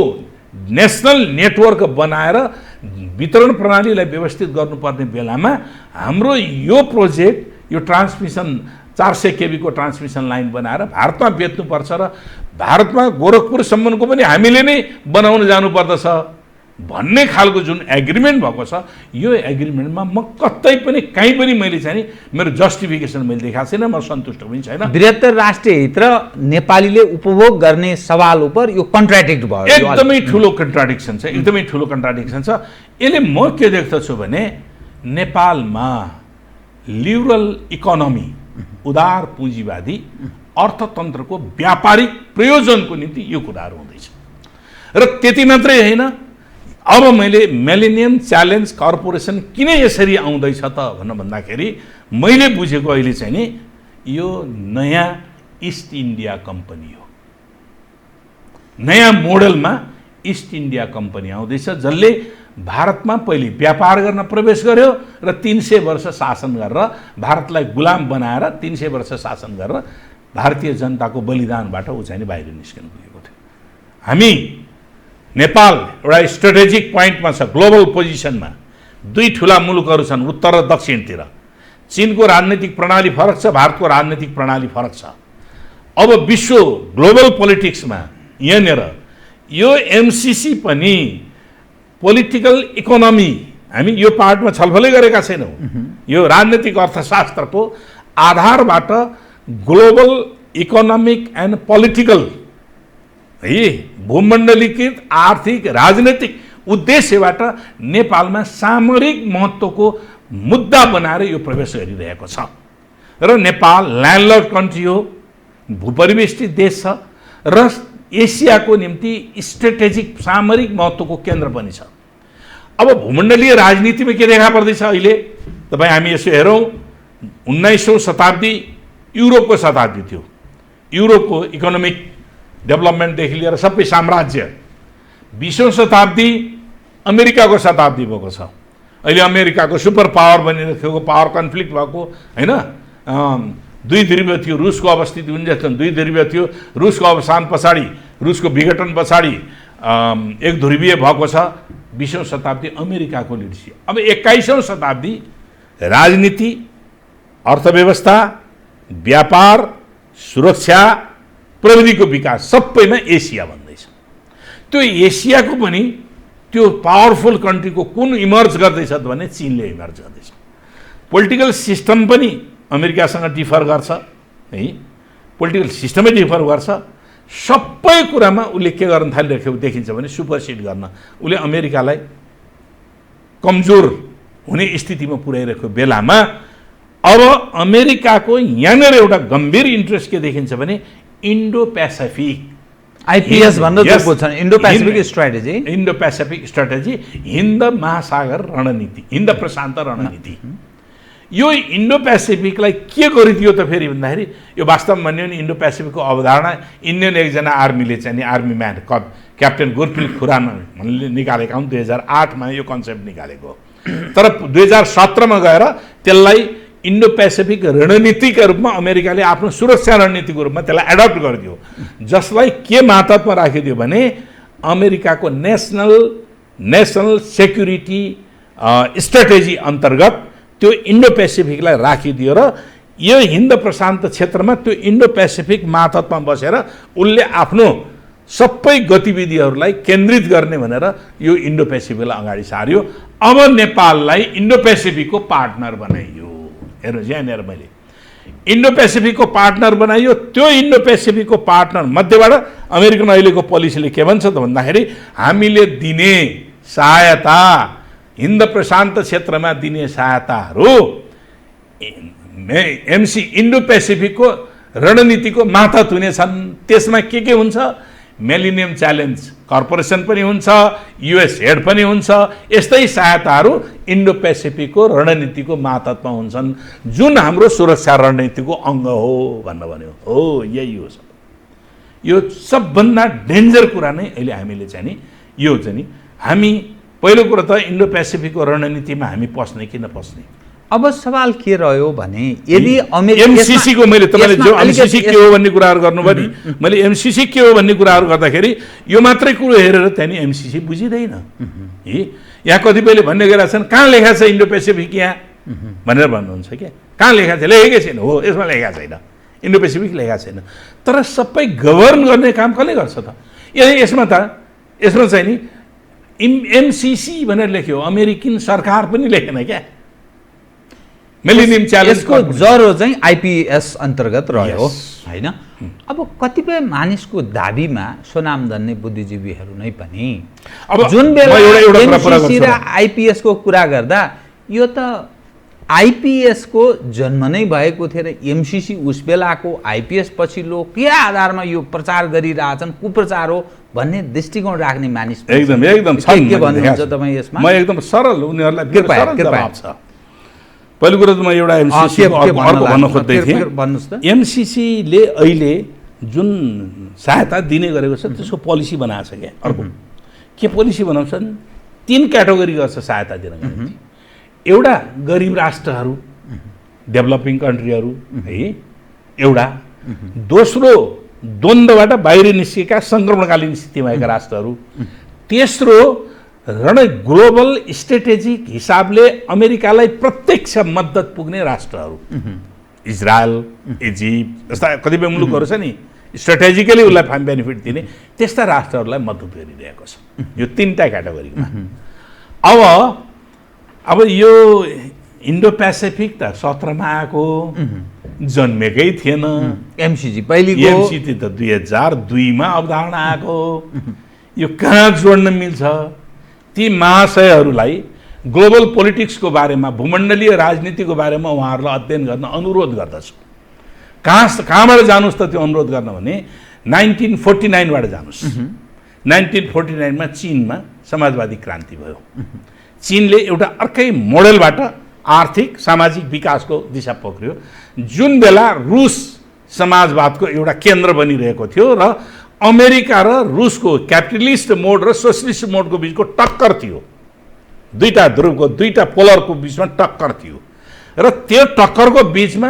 नेसनल नेटवर्क बनाएर वितरण प्रणालीलाई व्यवस्थित गर्नुपर्ने बेलामा हाम्रो यो प्रोजेक्ट, यो ट्रान्समिसन 400 केबीको ट्रान्समिसन लाइन बनाएर भारतमा बेच्नुपर्छ र भारतमा गोरखपुरसम्मको पनि हामीले नै बनाउन जानुपर्दछ भन्ने खालको जुन एग्रिमेन्ट भएको छ, यो एग्रिमेन्टमा म कतै पनि कहीँ पनि मैले चाहिँ नि मेरो जस्टिफिकेसन मैले देखाएको छैन, म सन्तुष्ट पनि छैन। बृहत्तर राष्ट्रिय हित र नेपालीले उपभोग गर्ने सवाल उप यो कन्ट्राडिक्ट भयो, एकदमै ठुलो कन्ट्राडिक्सन छ, एकदमै ठुलो कन्ट्राडिक्सन छ। यसले म के देख्दछु भने नेपालमा लिबरल इकोनोमी, उदार पुँजीवादी अर्थतन्त्रको व्यापारिक प्रयोजनको निम्ति यो कुराहरू हुँदैछ। र त्यति मात्रै होइन, अब मैले मिलेनियम च्यालेन्ज कर्पोरेसन किन यसरी आउँदैछ त भन्दाखेरि मैले बुझेको अहिले चाहिँ नि यो नयाँ इस्ट इन्डिया कम्पनी हो। नयाँ मोडलमा इस्ट इन्डिया कम्पनी आउँदैछ, जसले भारतमा पहिले व्यापार गर्न प्रवेश गर्यो र 300 वर्ष शासन गरेर भारतलाई गुलाम बनाएर 300 वर्ष शासन गरेर भारतीय जनताको बलिदानबाट ऊ चाहिँ बाहिर निस्कन पुगेको थियो। हामी नेपाल एउटा स्ट्रेटेजिक पोइन्टमा छ, ग्लोबल पोजिसनमा। 2 ठुला मुलुकहरू छन् उत्तर र दक्षिणतिर, चीनको राजनीतिक प्रणाली फरक छ, भारतको राजनीतिक प्रणाली फरक छ। अब विश्व ग्लोबल पोलिटिक्समा यहाँनिर यो एमसिसी पनि पोलिटिकल इकोनोमी हामी यो पार्टमा छलफलै गरेका छैनौँ। यो राजनीतिक अर्थशास्त्रको आधारबाट ग्लोबल इकोनोमिक एन्ड पोलिटिकल है भूमण्डलीकृत आर्थिक राजनीतिक उद्देश्यबाट नेपालमा सामरिक महत्त्वको मुद्दा बनाएर यो प्रवेश गरिरहेको छ। र नेपाल ल्यान्डलर्ड कन्ट्री हो, भूपरिवेष्टित देश छ र एसियाको निम्ति स्ट्रेटेजिक सामरिक महत्त्वको केन्द्र पनि छ। अब भूमण्डलीय राजनीतिमा के देखा पर्दैछ अहिले तपाईँ हामी यसो हेरौँ, 19औं शताब्दी युरोपको शताब्दी थियो। युरोपको इकोनोमिक डेभलपमेन्टदेखि लिएर सबै साम्राज्य। 20औं शताब्दी अमेरिकाको शताब्दी भएको छ। अहिले अमेरिकाको सुपर पावर बनिरहेको, पावर कन्फ्लिक्ट भएको होइन, दुई ध्रुवीय थियो, रुसको अवस्थिति हुन जस्तो दुई ध्रुवीय थियो, रुसको अवसान पछाडि, रुसको विघटन पछाडि एक ध्रुवीय भएको छ। 20औं शताब्दी अमेरिकाको लिडरसिप। अब 21औं शताब्दी राजनीति, अर्थव्यवस्था, व्यापार, सुरक्षा, प्रविधिको विकास सबैमा एसिया भन्दैछ। त्यो एसियाको पनि त्यो पावरफुल कन्ट्रीको कुन इमर्ज गर्दैछ भने चीनले इमर्ज गर्दैछ। पोलिटिकल सिस्टम पनि अमेरिकासँग डिफर गर्छ है, पोलिटिकल सिस्टमै डिफर गर्छ। सबै कुरामा उसले के गर्न थालिरहेको देखिन्छ भने सुपरसिड गर्न उसले अमेरिकालाई कमजोर हुने स्थितिमा पुर्याइरहेको बेलामा अब अमेरिकाको यहाँनिर एउटा गम्भीर इन्ट्रेस्ट के देखिन्छ भने इन्डो पेसिफिक आइपिएस भन्दा Indo Pacific strategy, Indo Pacific strategy, Hind महासागर रणनीति, हिन्द प्रशान्त रणनीति। यो इन्डो पेसिफिकलाई के गरिदियो त फेरि भन्दाखेरि यो वास्तवमा भन्यो भने इन्डो पेसिफिकको अवधारणा इन्डियन एकजना आर्मीले चाहिँ नि आर्मी म्यान क्याप्टेन गुरप्रीत खुरानाले निकालेका हुन्। 2008मा यो कन्सेप्ट निकालेको, तर 2017मा गएर त्यसलाई इन्डो पेसिफिक रणनीतिका रूपमा अमेरिकाले आफ्नो सुरक्षा रणनीतिको रूपमा त्यसलाई एडप्ट गरिदियो, जसलाई के मातहतमा राखिदियो भने अमेरिकाको नेसनल सेक्युरिटी स्ट्राटेजी अन्तर्गत त्यो इन्डो पेसिफिकलाई राखिदियो र यो हिन्द प्रशान्त क्षेत्रमा त्यो इन्डो पेसिफिक मातहतमा बसेर उसले आफ्नो सबै गतिविधिहरूलाई केन्द्रित गर्ने भनेर यो इन्डो पेसिफिकलाई अगाडि सार्यो। अब नेपाललाई इन्डो पेसिफिकको पार्टनर बनाइयो। हेर्नुहोस् यहाँनिर मैले इन्डो पेसिफिकको पार्टनर बनाइयो। त्यो इन्डो पेसिफिकको पार्टनर मध्येबाट अमेरिकन अहिलेको पोलिसीले के भन्छ त भन्दाखेरि हामीले दिने सहायता, हिन्द प्रशान्त क्षेत्रमा दिने सहायताहरू इन्डो पेसिफिकको रणनीतिको मातहत हुनेछन्। त्यसमा के हुन्छ? मिलेनियम च्यालेन्ज कर्पोरेसन पनि हुन्छ, युएस हेड पनि हुन्छ। यस्तै सहायताहरू इन्डो पेसिफिकको रणनीतिको मातहतमा हुन्छन्, जुन हाम्रो सुरक्षा रणनीतिको अङ्ग हो भन्न भन्यो हो। यही हो सब। यो सबभन्दा डेन्जर कुरा नै अहिले हामीले चाहिँ नि यो चाहिँ नि हामी पहिलो कुरो त इन्डो पेसिफिकको रणनीतिमा हामी पस्ने कि नपस्ने। अब सवाल के रह्यो भने यदि एमसिसीको मैले तपाईँले जो एमसिसी के हो भन्ने कुराहरू गर्नुभयो नि, मैले एमसिसी के हो भन्ने कुराहरू गर्दाखेरि यो मात्रै कुरो हेरेर त्यहाँदेखि एमसिसी बुझिँदैन। यहाँ कतिपयले भन्ने गरेका छन् कहाँ लेखा छ इन्डो पेसिफिक यहाँ भनेर भन्नुहुन्छ क्या। कहाँ लेखा छ? लेखेकै छैन। हो, यसमा लेखा छैन, इन्डो पेसिफिक लेखा छैन। तर सबै गभर्न गर्ने काम कसले गर्छ त? यसमा चाहिँ नि एमसिसी भनेर लेख्यो, अमेरिकन सरकार पनि लेखेन क्या। मिलेनियम च्यालेन्जको जरो चाहिँ आइपिएस अन्तर्गत रह्यो होइन। अब कतिपय मानिसको दाबीमा स्वनामधन्य बुद्धिजीवीहरू नै पनि जुन बेला एमसिसी र आइपिएसको कुरा गर्दा यो त आइपिएसको जन्म नै भएको थियो र एमसिसी उस बेलाको आइपिएस पछिल्लो के आधारमा यो प्रचार गरिरहेछन्, कुप्रचार हो भन्ने दृष्टिकोण राख्ने मानिस एकदम के भन्नुहुन्छ तपाईँ यसमा? म एकदम सरल उनीहरूलाई जवाब छ। पहिलो कुरो त म एउटा एमसिसीको अर्को भन्न खोज्दै थिएँ। एमसिसीले अहिले जुन सहायता दिने गरेको छ त्यसको पोलिसी बनाएको छ क्या। अर्को के पोलिसी बनाउँछन्? 3 क्याटेगोरी गर्छ सहायता दिनको निम्ति। एउटा गरिब राष्ट्रहरू, डेभलपिङ कन्ट्रीहरू है एउटा। दोस्रो द्वन्द्वबाट बाहिर निस्केका सङ्क्रमणकालीन स्थितिमा भएका राष्ट्रहरू। तेस्रो र नै ग्लोबल स्ट्रेटेजिक हिसाबले अमेरिकालाई प्रत्यक्ष मद्दत पुग्ने राष्ट्रहरू इजरायल, इजिप्ट जस्ता कतिपय मुलुकहरू छ नि स्ट्राटेजिकली उसलाई बेनिफिट दिने त्यस्ता राष्ट्रहरूलाई मद्दत गरिरहेको छ। यो तीनटा क्याटेगोरीमा। अब यो इन्डो पेसिफिक त 17 मा आएको, जन्मेकै थिएन। एमसिजी पहिलेको, एमसिजी त 2002 मा अवधारणा आएको। यो कहाँ जोड्न मिल्छ? ती महाशयहरूलाई ग्लोबल पोलिटिक्सको बारेमा, भूमण्डलीय राजनीतिको बारेमा उहाँहरूलाई अध्ययन गर्न अनुरोध गर्दछु। कहाँबाट जानुहोस् त त्यो अनुरोध गर्न भने 1949 बाट जानुहोस्। 1949 मा चीनमा समाजवादी क्रान्ति भयो। चीनले एउटा अर्कै मोडेलबाट आर्थिक सामाजिक विकासको दिशा पक्रियो, जुन बेला रुस समाजवादको एउटा केन्द्र बनिरहेको थियो र अमेरिका र रुसको क्यापिटलिस्ट मोड र सोशलिस्ट मोडको बिचको टक्कर थियो। दुईटा ध्रुवको, दुईटा पोलरको बिचमा टक्कर थियो र त्यो टक्करको बिचमा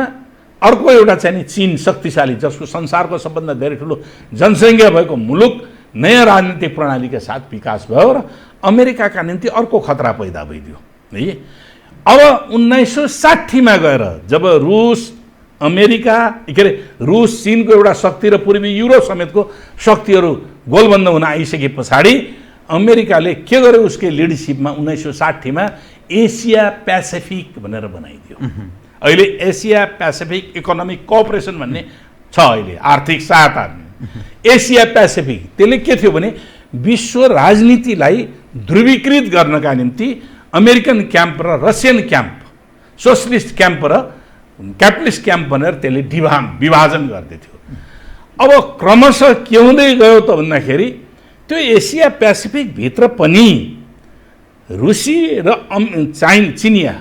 अर्को एउटा चाहिँ नि चीन शक्तिशाली, जसको संसारको सबभन्दा धेरै ठुलो जनसङ्ख्या भएको मुलुक नयाँ राजनीतिक प्रणालीका साथ विकास भयो र अमेरिकाका निम्ति अर्को खतरा पैदा भइदियो है। अब 1960 मा गएर जब रुस, अमेरिका के अरे रुस, चीनको एउटा शक्ति र पूर्वी युरोप समेतको शक्तिहरू गोलबन्द हुन आइसके पछाडि अमेरिकाले के गर्यो? उसकै लिडरसिपमा 1960 मा एसिया पेसिफिक भनेर बनाइदियो। अहिले एसिया पेसिफिक इकोनोमिक कोअपरेसन भन्ने छ, अहिले आर्थिक सहायता। एसिया पेसिफिक त्यसले के थियो भने विश्व राजनीतिलाई ध्रुवीकृत गर्नका निम्ति अमेरिकन क्याम्प र रसियन क्याम्प, सोशलिस्ट क्याम्प र क्यापिटलिस्ट क्याम्प भनेर त्यसले विभाजन गर्दै थियो। अब क्रमशः के हुँदै गयो त भन्दाखेरि त्यो एसिया पेसिफिक भित्र पनि रुसी र चिनिया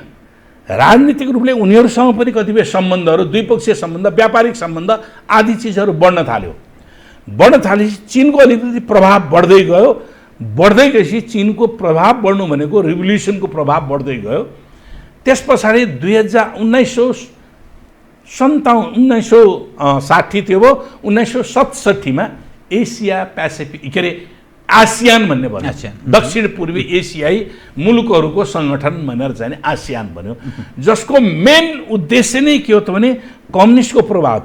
राजनीतिक रूपले उनीहरूसँग पनि कतिपय सम्बन्धहरू, द्विपक्षीय सम्बन्ध, व्यापारिक सम्बन्ध आदि चिजहरू बढ्न थाल्यो। बढ्न थालेपछि चिनको अलिकति प्रभाव बढ्दै गयो। बढ्दै गएपछि चिनको प्रभाव बढ्नु भनेको रिभोल्युसनको प्रभाव बढ्दै गयो। त्यस पछाडि 1960 थियो, 1967 मा एसिया पेसिफिक के अरे आसियान भन्ने बन्यो। दक्षिण पूर्वी एसियाई मुलुकहरूको सङ्गठन भनेर चाहिँ आसियान बन्यो, जसको मेन उद्देश्य नै के हो त भने कम्युनिस्टको प्रभाव।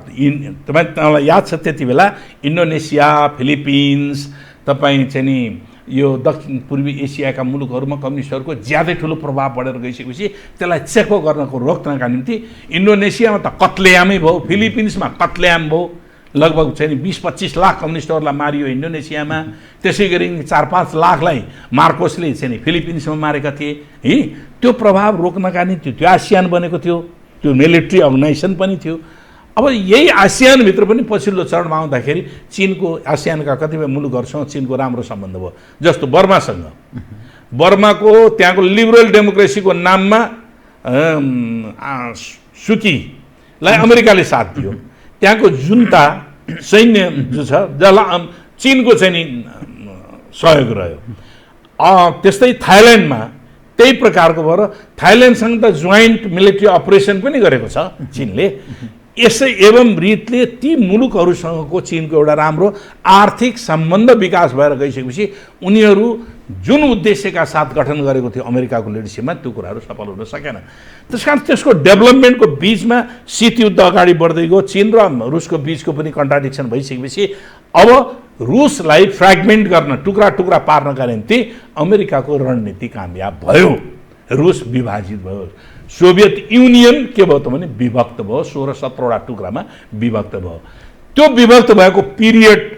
तपाईँलाई याद छ त्यति बेला इन्डोनेसिया, फिलिपिन्स, तपाईँ चाहिँ नि यो दक्षिण पूर्वी एसियाका मुलुकहरूमा कम्युनिस्टहरूको ज्यादै ठुलो प्रभाव बढेर गइसकेपछि त्यसलाई चेको गर्नको रोक्नका निम्ति इन्डोनेसियामा त कत्लेआमै भयो, फिलिपिन्समा कत्लेआम भयो। लगभग चाहिँ 20-25 लाख कम्युनिस्टहरूलाई मारियो इन्डोनेसियामा। त्यसै गरी 4-5 लाखलाई मार्कोसले चाहिँ फिलिपिन्समा मारेका थिए है। त्यो प्रभाव रोक्नका निम्ति त्यो आसियान बनेको थियो, त्यो मिलिट्री अर्गनाइजेसन पनि थियो। अब यही आसियानभित्र पनि पछिल्लो चरणमा आउँदाखेरि चिनको, आसियानका कतिपय मुलुकहरूसँग चिनको राम्रो सम्बन्ध भयो। जस्तो बर्मासँग, बर्माको त्यहाँको लिबरल डेमोक्रेसीको नाममा सुकीलाई अमेरिकाले साथ दियो। त्यहाँको जुन्ता सैन्य जो छ जसलाई चिनको चाहिँ नि सहयोग रह्यो। त्यस्तै थाइल्यान्डमा त्यही प्रकारको भएर थाइल्यान्डसँग त जोइन्ट मिलिट्री अपरेसन पनि गरेको छ चिनले। यसै एवं रीतले ती मुलुकहरूसँगको चिनको एउटा राम्रो आर्थिक सम्बन्ध विकास भएर गइसकेपछि उनीहरू जुन उद्देश्यका साथ गठन गरेको थियो अमेरिकाको लिडरसिपमा, त्यो कुराहरू सफल हुन सकेन। त्यसकारण त्यसको डेभलपमेन्टको बिचमा शीतयुद्ध अगाडि बढ्दै गयो। चिन र रुसको बिचको पनि कन्ट्राडिक्सन भइसकेपछि अब रुसलाई फ्रेगमेन्ट गर्न, टुक्रा टुक्रा पार्नका निम्ति अमेरिकाको रणनीति कामयाब भयो। रुस विभाजित भयो। सोभियत युनियन के भयो त भने विभक्त भयो, 16-17वटा टुक्रामा विभक्त भयो। त्यो विभक्त भएको पिरियड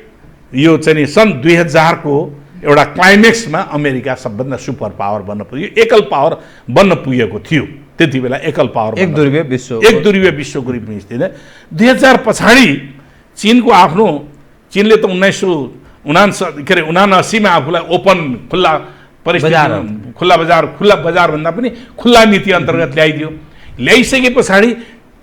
यो चाहिँ सन् 2000 को एउटा क्लाइमेक्समा अमेरिका सबभन्दा सुपर पावर बन्न पुग्यो, एकल पावर बन्न पुगेको थियो। त्यति बेला एकल पावर, एक ध्रुवीय विश्वको रूपमा स्थित। 2000 पछाडि चिनको आफ्नो, चिनले त 1979 मा आफूलाई ओपन खुल्ला परिस्थिति, खुल्ला बजार भन्दा पनि खुल्ला नीति अन्तर्गत ल्याइदियो। ल्याइसके पछाडि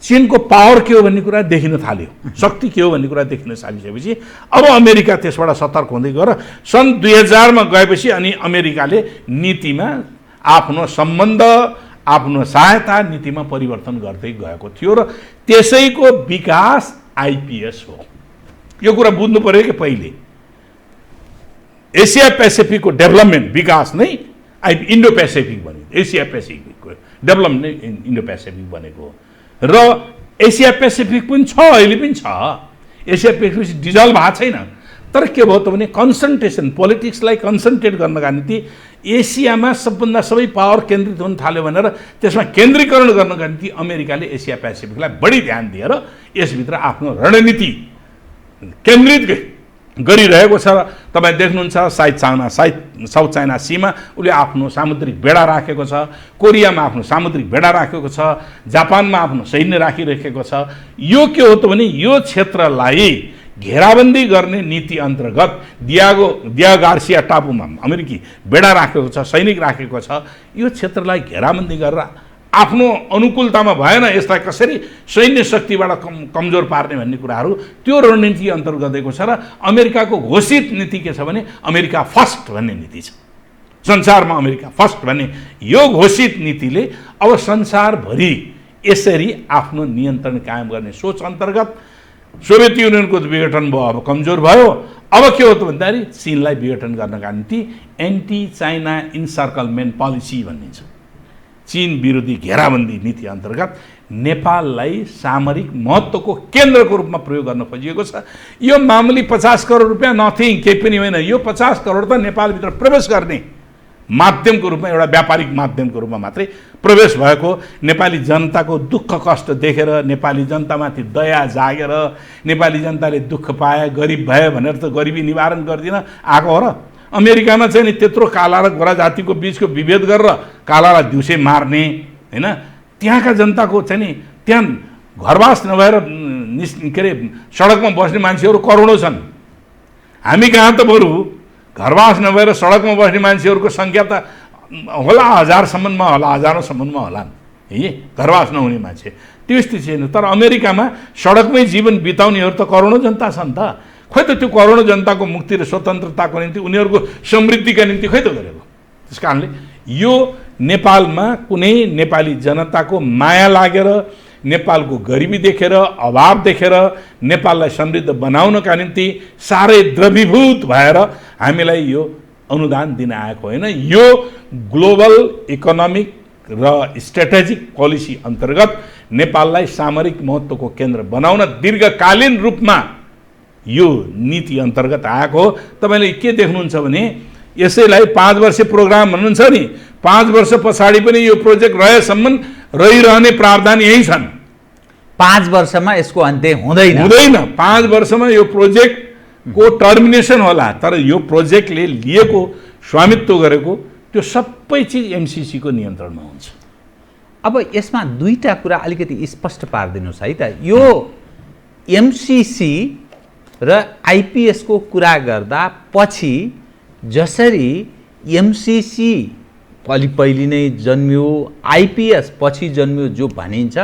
चिनको पावर के हो भन्ने कुरा देखिन थाल्यो, शक्ति के हो भन्ने कुरा देखिन थालिसकेपछि अब अमेरिका त्यसबाट सतर्क हुँदै गएर सन् 2000 मा गएपछि अनि अमेरिकाले नीतिमा आफ्नो सम्बन्ध, आफ्नो सहायता नीतिमा परिवर्तन गर्दै गएको थियो र त्यसैको विकास आइपिएस हो। यो कुरा बुझ्नु पर्यो कि पहिले एसिया पेसिफिकको डेभलपमेन्ट, विकास नै इन्डो पेसिफिक बनेको, एसिया पेसिफिकको डेभलप नै इन्डो पेसिफिक बनेको र एसिया पेसिफिक पनि छ, अहिले पनि छ। एसिया पेसिफिक डिजल्भ भएको छैन, तर के भयो त भने कन्सन्ट्रेसन, पोलिटिक्सलाई कन्सन्ट्रेट गर्नका निम्ति एसियामा सबभन्दा सबै पावर केन्द्रित हुन थाल्यो भनेर त्यसमा केन्द्रीकरण गर्नका निम्ति अमेरिकाले एसिया पेसिफिकलाई बढी ध्यान दिएर यसभित्र आफ्नो रणनीति केन्द्रित गरिरहेको छ। तपाईँ देख्नुहुन्छ साउथ चाइना सीमा उसले आफ्नो सामुद्रिक बेडा राखेको छ, कोरियामा आफ्नो सामुद्रिक बेडा राखेको छ, जापानमा आफ्नो सैन्य राखिराखेको छ। यो के हो त भने यो क्षेत्रलाई घेराबन्दी गर्ने नीति अन्तर्गत दिया गार्सिया टापुमा अमेरिकी बेडा राखेको छ, सैनिक राखेको छ। यो क्षेत्रलाई घेराबन्दी गरेर आफ्नो अनुकूलतामा भएन यसलाई कसरी सैन्य शक्तिबाट कमजोर पार्ने भन्ने कुराहरू त्यो रणनीति अन्तर्गतको छ। र अमेरिकाको घोषित नीति के छ भने अमेरिका फर्स्ट भन्ने नीति छ, संसारमा अमेरिका फर्स्ट भन्ने यो घोषित नीतिले अब संसारभरि यसरी आफ्नो नियन्त्रण कायम गर्ने सोच अन्तर्गत सोभियत युनियनको विघटन भयो, अब कमजोर भयो। अब के हो त भन्दाखेरि चीनलाई विघटन गर्नका निम्ति एन्टी चाइना इन्सर्कलमेन्ट पोलिसी भनिन्छ। चीन विरोधी घेराबन्दी नीति अन्तर्गत नेपाललाई सामरिक महत्त्वको केन्द्रको रूपमा प्रयोग गर्न खोजिएको छ। यो मामुली 50 करोड रुपियाँ नथिङ, केही पनि होइन। यो 50 करोड त नेपालभित्र प्रवेश गर्ने माध्यमको रूपमा, एउटा व्यापारिक माध्यमको रूपमा मात्रै प्रवेश भएको। नेपाली जनताको दुःख कष्ट देखेर, नेपाली जनतामाथि दया जागेर, नेपाली जनताले दुःख पाए, गरिब भए भनेर त गरिबी निवारण गरिदिन आएको हो र। अमेरिकामा चाहिँ नि त्यत्रो काला र गोरा जातिको बिचको विभेद गरेर कालालाई दिउँसै मार्ने होइन, त्यहाँका जनताको चाहिँ नि त्यहाँ घरवास नभएर के अरे सडकमा बस्ने मान्छेहरू करोडौँ छन्। हामी कहाँ त बरु घरवास नभएर सडकमा बस्ने मान्छेहरूको सङ्ख्या त होला 1000सम्ममा होला, 1000सम्ममा होला है घरवास नहुने मान्छे, त्यो स्थिति छैन। तर अमेरिकामा सडकमै जीवन बिताउनेहरू त करोडौँ जनता छन् त। खोइ त त्यो करोडौँ जनताको मुक्ति र स्वतन्त्रताको निम्ति, उनीहरूको समृद्धिका निम्ति खोइ त गरेको। त्यस कारणले यो नेपालमा कुनै नेपाली जनताको माया लागेर, नेपालको गरिबी देखेर, अभाव देखेर नेपाललाई समृद्ध बनाउनका निम्ति साह्रै द्रवीभूत भएर हामीलाई यो अनुदान दिन आएको होइन। यो ग्लोबल इकोनोमिक र स्ट्राटेजिक पोलिसी अन्तर्गत नेपाललाई सामरिक महत्त्वको केन्द्र बनाउन दीर्घकालीन रूपमा यो नीति अन्तर्गत आएको हो। तपाईँले के देख्नुहुन्छ भने यसैलाई 5 वर्षे प्रोग्राम भन्नुहुन्छ नि, 5 वर्ष पछाडि पनि यो प्रोजेक्ट रहेसम्म रहिरहने प्रावधान यही छन्। 5 वर्षमा यसको अन्त्य हुँदैन। 5 वर्षमा यो प्रोजेक्टको टर्मिनेसन होला, तर यो प्रोजेक्टले लिएको स्वामित्व गरेको त्यो सबै चिज एमसिसीको नियन्त्रणमा हुन्छ। अब यसमा दुईटा कुरा अलिकति स्पष्ट पारिदिनुहोस् है त। यो एमसिसी र आइपिएसको कुरा गर्दा पछि जसरी एमसिसी पहिले नै जन्मियो, आइपिएस पछि जन्मियो जो भनिन्छ,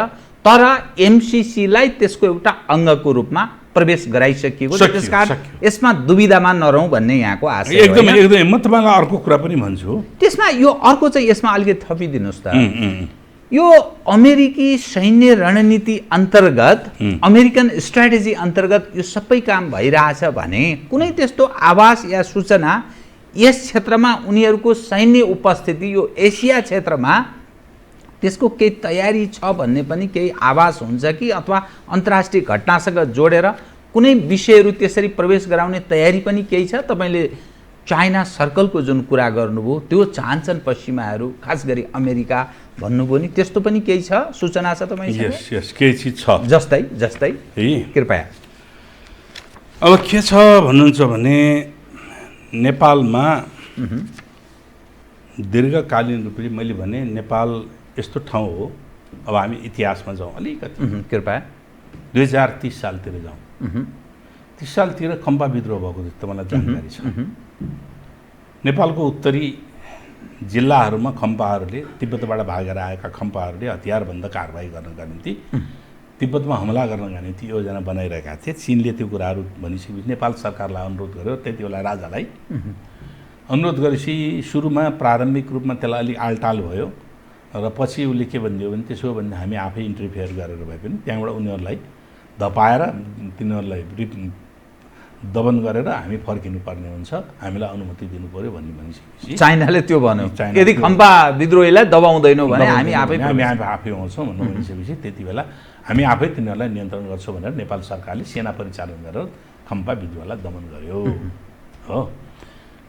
तर एमसिसीलाई त्यसको एउटा अङ्गको रूपमा प्रवेश गराइसकिएको छ। त्यसकारण यसमा दुविधामा नरहौँ भन्ने यहाँको आशय हो। एकदमै म तपाईँलाई अर्को कुरा पनि भन्छु। त्यसमा यो अर्को चाहिँ यसमा अलिकति थपिदिनुहोस् त। यो अमेरिकी सैन्य रणनीति अन्तर्गत, अमेरिकन स्ट्राटेजी अन्तर्गत यो सबै काम भइरहेछ भने कुनै त्यस्तो आभास या सूचना यस क्षेत्रमा उनीहरूको सैन्य उपस्थिति यो एसिया क्षेत्रमा त्यसको केही तयारी छ भन्ने पनि केही आभास हुन्छ कि, अथवा अन्तर्राष्ट्रिय घटनासँग जोडेर कुनै विषयहरू त्यसरी प्रवेश गराउने तयारी पनि केही छ? तपाईँले चाइना सर्कलको जुन कुरा गर्नुभयो त्यो चाहन्छन् पश्चिमाहरू, खास गरी अमेरिका भन्नुभयो नि, त्यस्तो पनि केही छ, सूचना छ तपाईँसँग? यस केही चिज छ। जस्तै कृपया। अब के छ भन्नुहुन्छ भने नेपालमा दीर्घकालीन रूपले मैले भने नेपाल यस्तो ठाउँ हो। अब हामी इतिहासमा जाउँ अलिकति, कृपया 2030 सालतिर जाउँ। 30 सालतिर खम्पा विद्रोह भएको जस्तो मलाई जानकारी छ। नेपालको उत्तरी जिल्लाहरूमा खम्पाहरूले, तिब्बतबाट भागेर आएका खम्पाहरूले हतियारबन्द कारबाही गर्नका निम्ति, तिब्बतमा हमला गर्नका निम्ति योजना बनाइरहेका थिए। चीनले त्यो कुराहरू भनिसकेपछि नेपाल सरकारलाई अनुरोध गर्यो। त्यति बेला राजालाई अनुरोध गरेपछि सुरुमा प्रारम्भिक रूपमा त्यसलाई अलिक आलटाल भयो र पछि उसले के भनिदियो भने त्यसो हो भने हामी आफै इन्टरफेयर गरेर भए पनि त्यहाँबाट उनीहरूलाई धपाएर तिनीहरूलाई दमन गरेर हामी फर्किनुपर्ने हुन्छ, हामीलाई अनुमति दिनु पर्यो भन्ने भनिसकेपछि चाइनाले त्यो भन्यो, चाइना यदि खम्बा विद्रोहीलाई दबाउँदैनौँ भने हामी आफै आउँछौँ भन्नु भनिसकेपछि त्यति बेला हामी आफै तिनीहरूलाई नियन्त्रण गर्छौँ भनेर नेपाल सरकारले सेना परिचालन गरेर खम्बा विद्रोहलाई दमन गर्यो हो।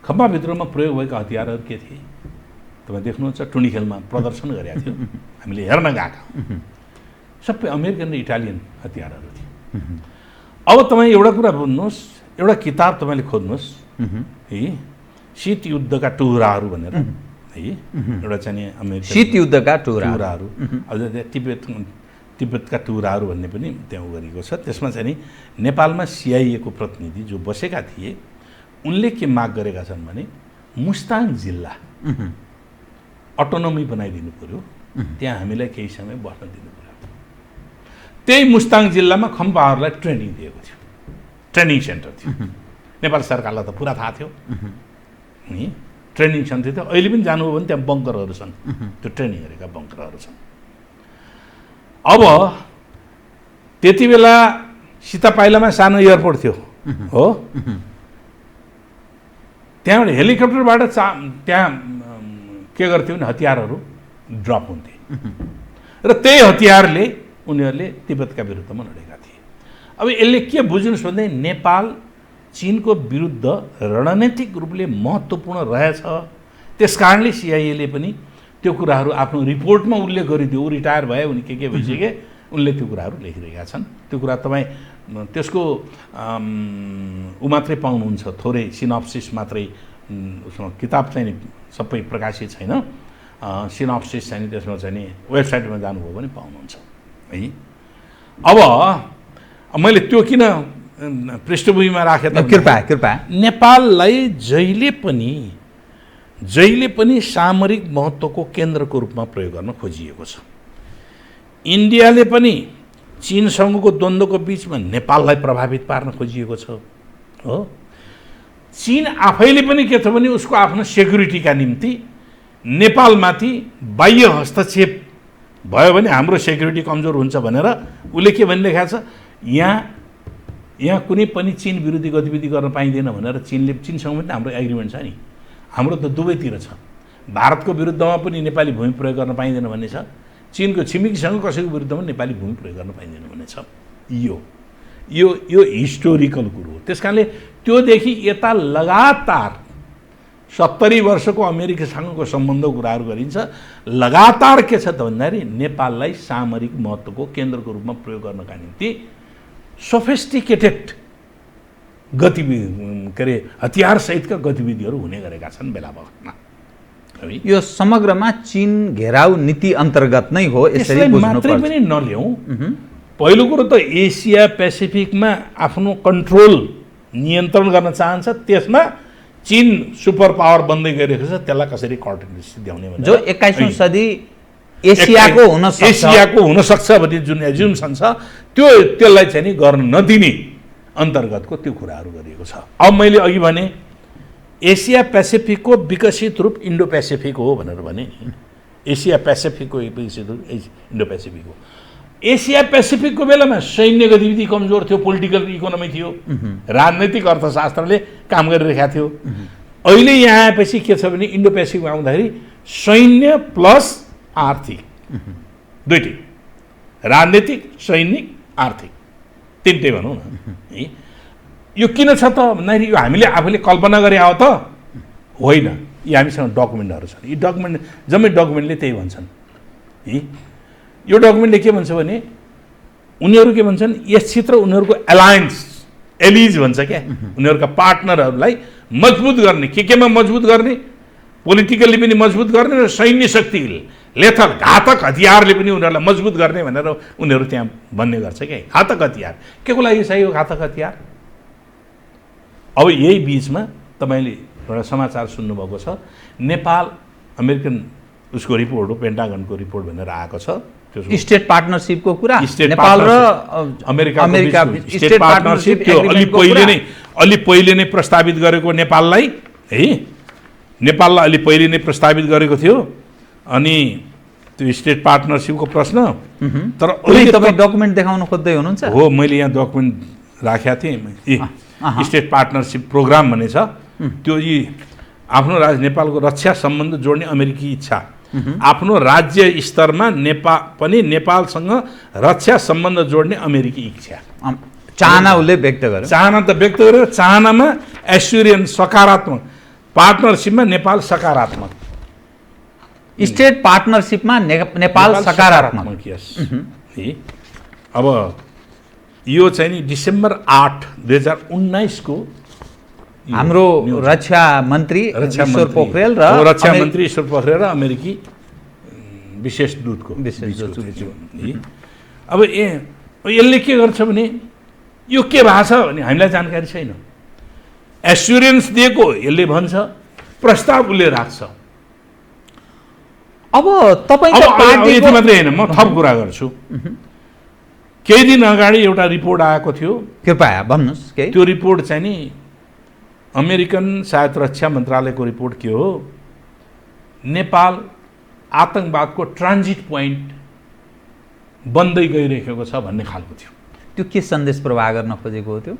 खम्बा विद्रोहमा प्रयोग भएका हतियारहरू के थिए तपाईँ देख्नुहुन्छ, टुँडिखेलमा प्रदर्शन गरेका थियो, हामीले हेर्न गएका सबै अमेरिकन र इटालियन हतियारहरू थिए। अब तपाईँ एउटा कुरा बुझ्नुहोस्, एउटा किताब तपाईँले खोज्नुहोस् है, शीत युद्धका टुहुराहरू भनेर है, एउटा चाहिँ अमेरिकन शीत युद्धका टुहुराहरू, अझ तिब्बतका टुहुराहरू भन्ने पनि त्यहाँ गरिएको छ। त्यसमा चाहिँ नि नेपालमा सिआइएको प्रतिनिधि जो बसेका थिए उनले के माग गरेका छन् भने मुस्ताङ जिल्ला अटोनोमी बनाइदिनु पर्यो, त्यहाँ हामीलाई केही समय बस्न दिनु पर्यो। त्यही मुस्ताङ जिल्लामा खम्बाहरूलाई ट्रेनिङ दिएको थियो, ट्रेनिङ सेन्टर थियो। नेपाल सरकारलाई त पुरा थाहा थियो नि, ट्रेनिङ सेन्टर थियो। अहिले पनि जानुभयो भने त्यहाँ बङ्करहरू छन्, त्यो ट्रेनिङ गरेका बङ्करहरू छन्। अब त्यति बेला सीतापाइलामा सानो एयरपोर्ट थियो हो, त्यहाँबाट हेलिकप्टरबाट त्यहाँ के गर्थ्यो भने हतियारहरू ड्रप हुन्थे र त्यही हतियारले उनीहरूले तिब्बतका विरुद्धमा लडेका थिए। अब यसले के बुझ्नुहोस् भन्दै नेपाल चीनको विरुद्ध रणनीतिक रूपले महत्त्वपूर्ण रहेछ। त्यस कारणले सिआइएले पनि त्यो कुराहरू आफ्नो रिपोर्टमा उल्लेख गरिदियो। रिटायर भए उनी के भइसके, उनले त्यो कुराहरू लेखिरहेका छन्। त्यो कुरा तपाईँ त्यसको ऊ मात्रै पाउनुहुन्छ, थोरै सिनप्सिस मात्रै, उसमा किताब चाहिँ नि सबै प्रकाशित छैन, सिनप्सिस चाहिँ त्यसमा चाहिँ नि वेबसाइटमा जानुभयो भने पाउनुहुन्छ है। अब मैले त्यो किन पृष्ठभूमिमा राखेँ त, कृपया नेपाललाई जहिले पनि सामरिक महत्त्वको केन्द्रको रूपमा प्रयोग गर्न खोजिएको छ। इन्डियाले पनि चीनसँगको द्वन्द्वको बिचमा नेपाललाई प्रभावित पार्न खोजिएको छ हो। चीन आफैले पनि के छ भने उसको आफ्नो सेक्युरिटीका निम्ति नेपालमाथि बाह्य हस्तक्षेप भयो भने हाम्रो सेक्युरिटी कमजोर हुन्छ भनेर उसले के भनिरहेको छ, यहाँ कुनै पनि चीन विरोधी गतिविधि गर्न पाइँदैन भनेर चीनसँग पनि हाम्रो एग्रिमेन्ट छ नि। हाम्रो त दुवैतिर छ। भारतको विरुद्धमा पनि नेपाली भूमि प्रयोग गर्न पाइँदैन भन्ने छ, चीनको छिमेकीसँग कसैको विरुद्धमा नेपाली भूमि प्रयोग गर्न पाइँदैन भन्ने छ। यो हिस्टोरिकल कुरो हो। त्यस कारणले त्योदेखि यता लगातार 70 वर्षको अमेरिकासँगको सम्बन्धको कुराहरू गरिन्छ। लगातार के छ त भन्दाखेरि नेपाललाई सामरिक महत्त्वको केन्द्रको रूपमा प्रयोग गर्नका निम्ति सोफिस्टिकेटेड गतिविधि के अरे हतियारसहितका गतिविधिहरू हुने गरेका छन् बेला बखतमा। यो समग्रमा चीन घेराउ नीति अन्तर्गत नै हो। यसरी मात्रै पनि नल्याउँ। पहिलो कुरो त एसिया पेसिफिकमा आफ्नो कन्ट्रोल नियन्त्रण गर्न चाहन्छ, त्यसमा चीन सुपर पावर बन्दै गइरहेको छ, त्यसलाई कसरी कन्ट्रोल ल्याउने भने जो 21औं सदी एसियाको हुन सक्छ भन्ने जुन एज्युम्सन छ त्यसलाई चाहिँ नि गर्न नदिने अन्तर्गतको त्यो कुराहरू गरिएको छ। अब मैले अघि भने एसिया पेसिफिकको विकसित रूप इन्डो पेसिफिक हो भनेर भने, एसिया पेसिफिकको विकसित रूप इन्डो पेसिफिक हो। एसिया पेसिफिकको बेलामा सैन्य गतिविधि कमजोर थियो, पोलिटिकल इकोनोमी थियो, राजनैतिक अर्थशास्त्रले काम गरिरहेका थियो। अहिले यहाँ आएपछि के छ भने इन्डो पेसिफिकमा आउँदाखेरि सैन्य प्लस आर्थिक दुईटै, राजनीतिक सैनिक आर्थिक तिनटै भनौँ न है। यो किन छ त भन्दाखेरि यो हामीले आफूले कल्पना गरे हो त होइन, यी हामीसँग डकुमेन्टहरू छन्। यी डकुमेन्ट जम्मै डकुमेन्टले त्यही भन्छन् है। यो डकुमेन्टले के भन्छ भने उनीहरू के भन्छन्, यस क्षेत्र उनीहरूको एलिज भन्छ क्या, उनीहरूका पार्टनरहरूलाई मजबुत गर्ने, केमा मजबुत गर्ने, पोलिटिकल्ली पनि मजबुत गर्ने र सैन्य शक्तिले लेथल घातक हतियारले पनि उनीहरूलाई मजबुत गर्ने भनेर उनीहरू त्यहाँ भन्ने गर्छ क्या। घातक हतियार के को लागि चाहियो घातक हतियार? अब यही बिचमा तपाईँले एउटा समाचार सुन्नुभएको छ, नेपाल अमेरिकन उसको रिपोर्ट हो, पेन्टागनको रिपोर्ट भनेर आएको छ। स्टेट पार्टनरसिपको कुरा, नेपाल र अमेरिका स्टेट पार्टनरसिप त्यो अलि पहिले नै प्रस्तावित गरेको नेपाललाई है, नेपाललाई अलि पहिले नै प्रस्तावित गरेको थियो। अनि त्यो स्टेट पार्टनरसिपको प्रश्न, तर अहिले तपाईँ डकुमेन्ट देखाउन खोज्दै हुनुहुन्छ? हो, मैले यहाँ डकुमेन्ट राखेका थिएँ। स्टेट पार्टनरसिप प्रोग्राम भन्ने छ। त्यो यी आफ्नो नेपालको रक्षा सम्बन्ध जोड्ने अमेरिकी इच्छा, आफ्नो राज्य स्तरमा नेपालसँग रक्षा सम्बन्ध जोड्ने अमेरिकी इच्छा, चाहना उसले व्यक्त गर्यो। चाहना त व्यक्त गर्यो। चाहनामा एस्युरियन सकारात्मक, पार्टनरसिपमा नेपाल सकारात्मक, स्टेट पार्टनरसिपमा नेपाल सकारात्मक। यस। अब यो चाहिँ नि डिसेम्बर 8, 2019 को हाम्रो रक्षा मन्त्री ईश्वर पोखरेल र रक्षा मन्त्री ईश्वर पोखरेल र अमेरिकी विशेष दूतको अब यसले के गर्छ भने यो के भएको छ भने हामीलाई जानकारी छैन। एस्युरेन्स दिएको यसले भन्छ, प्रस्ताव उसले राख्छ। अब तपाईको पार्टी यति मात्रै हैन, म थप कुरा गर्छु। केही दिन अगाडि एउटा रिपोर्ट आएको थियो, कृपया भन्नुस् के। त्यो रिपोर्ट चाहिँ नि अमेरिकन सायद रक्षा मन्त्रालयको रिपोर्ट के हो, नेपाल आतंकवादको ट्रान्जिट पोइन्ट बन्दै गइरहेको छ भन्ने खालको थियो। त्यो के सन्देश प्रवाह गर्न खोजेको हो त्यो?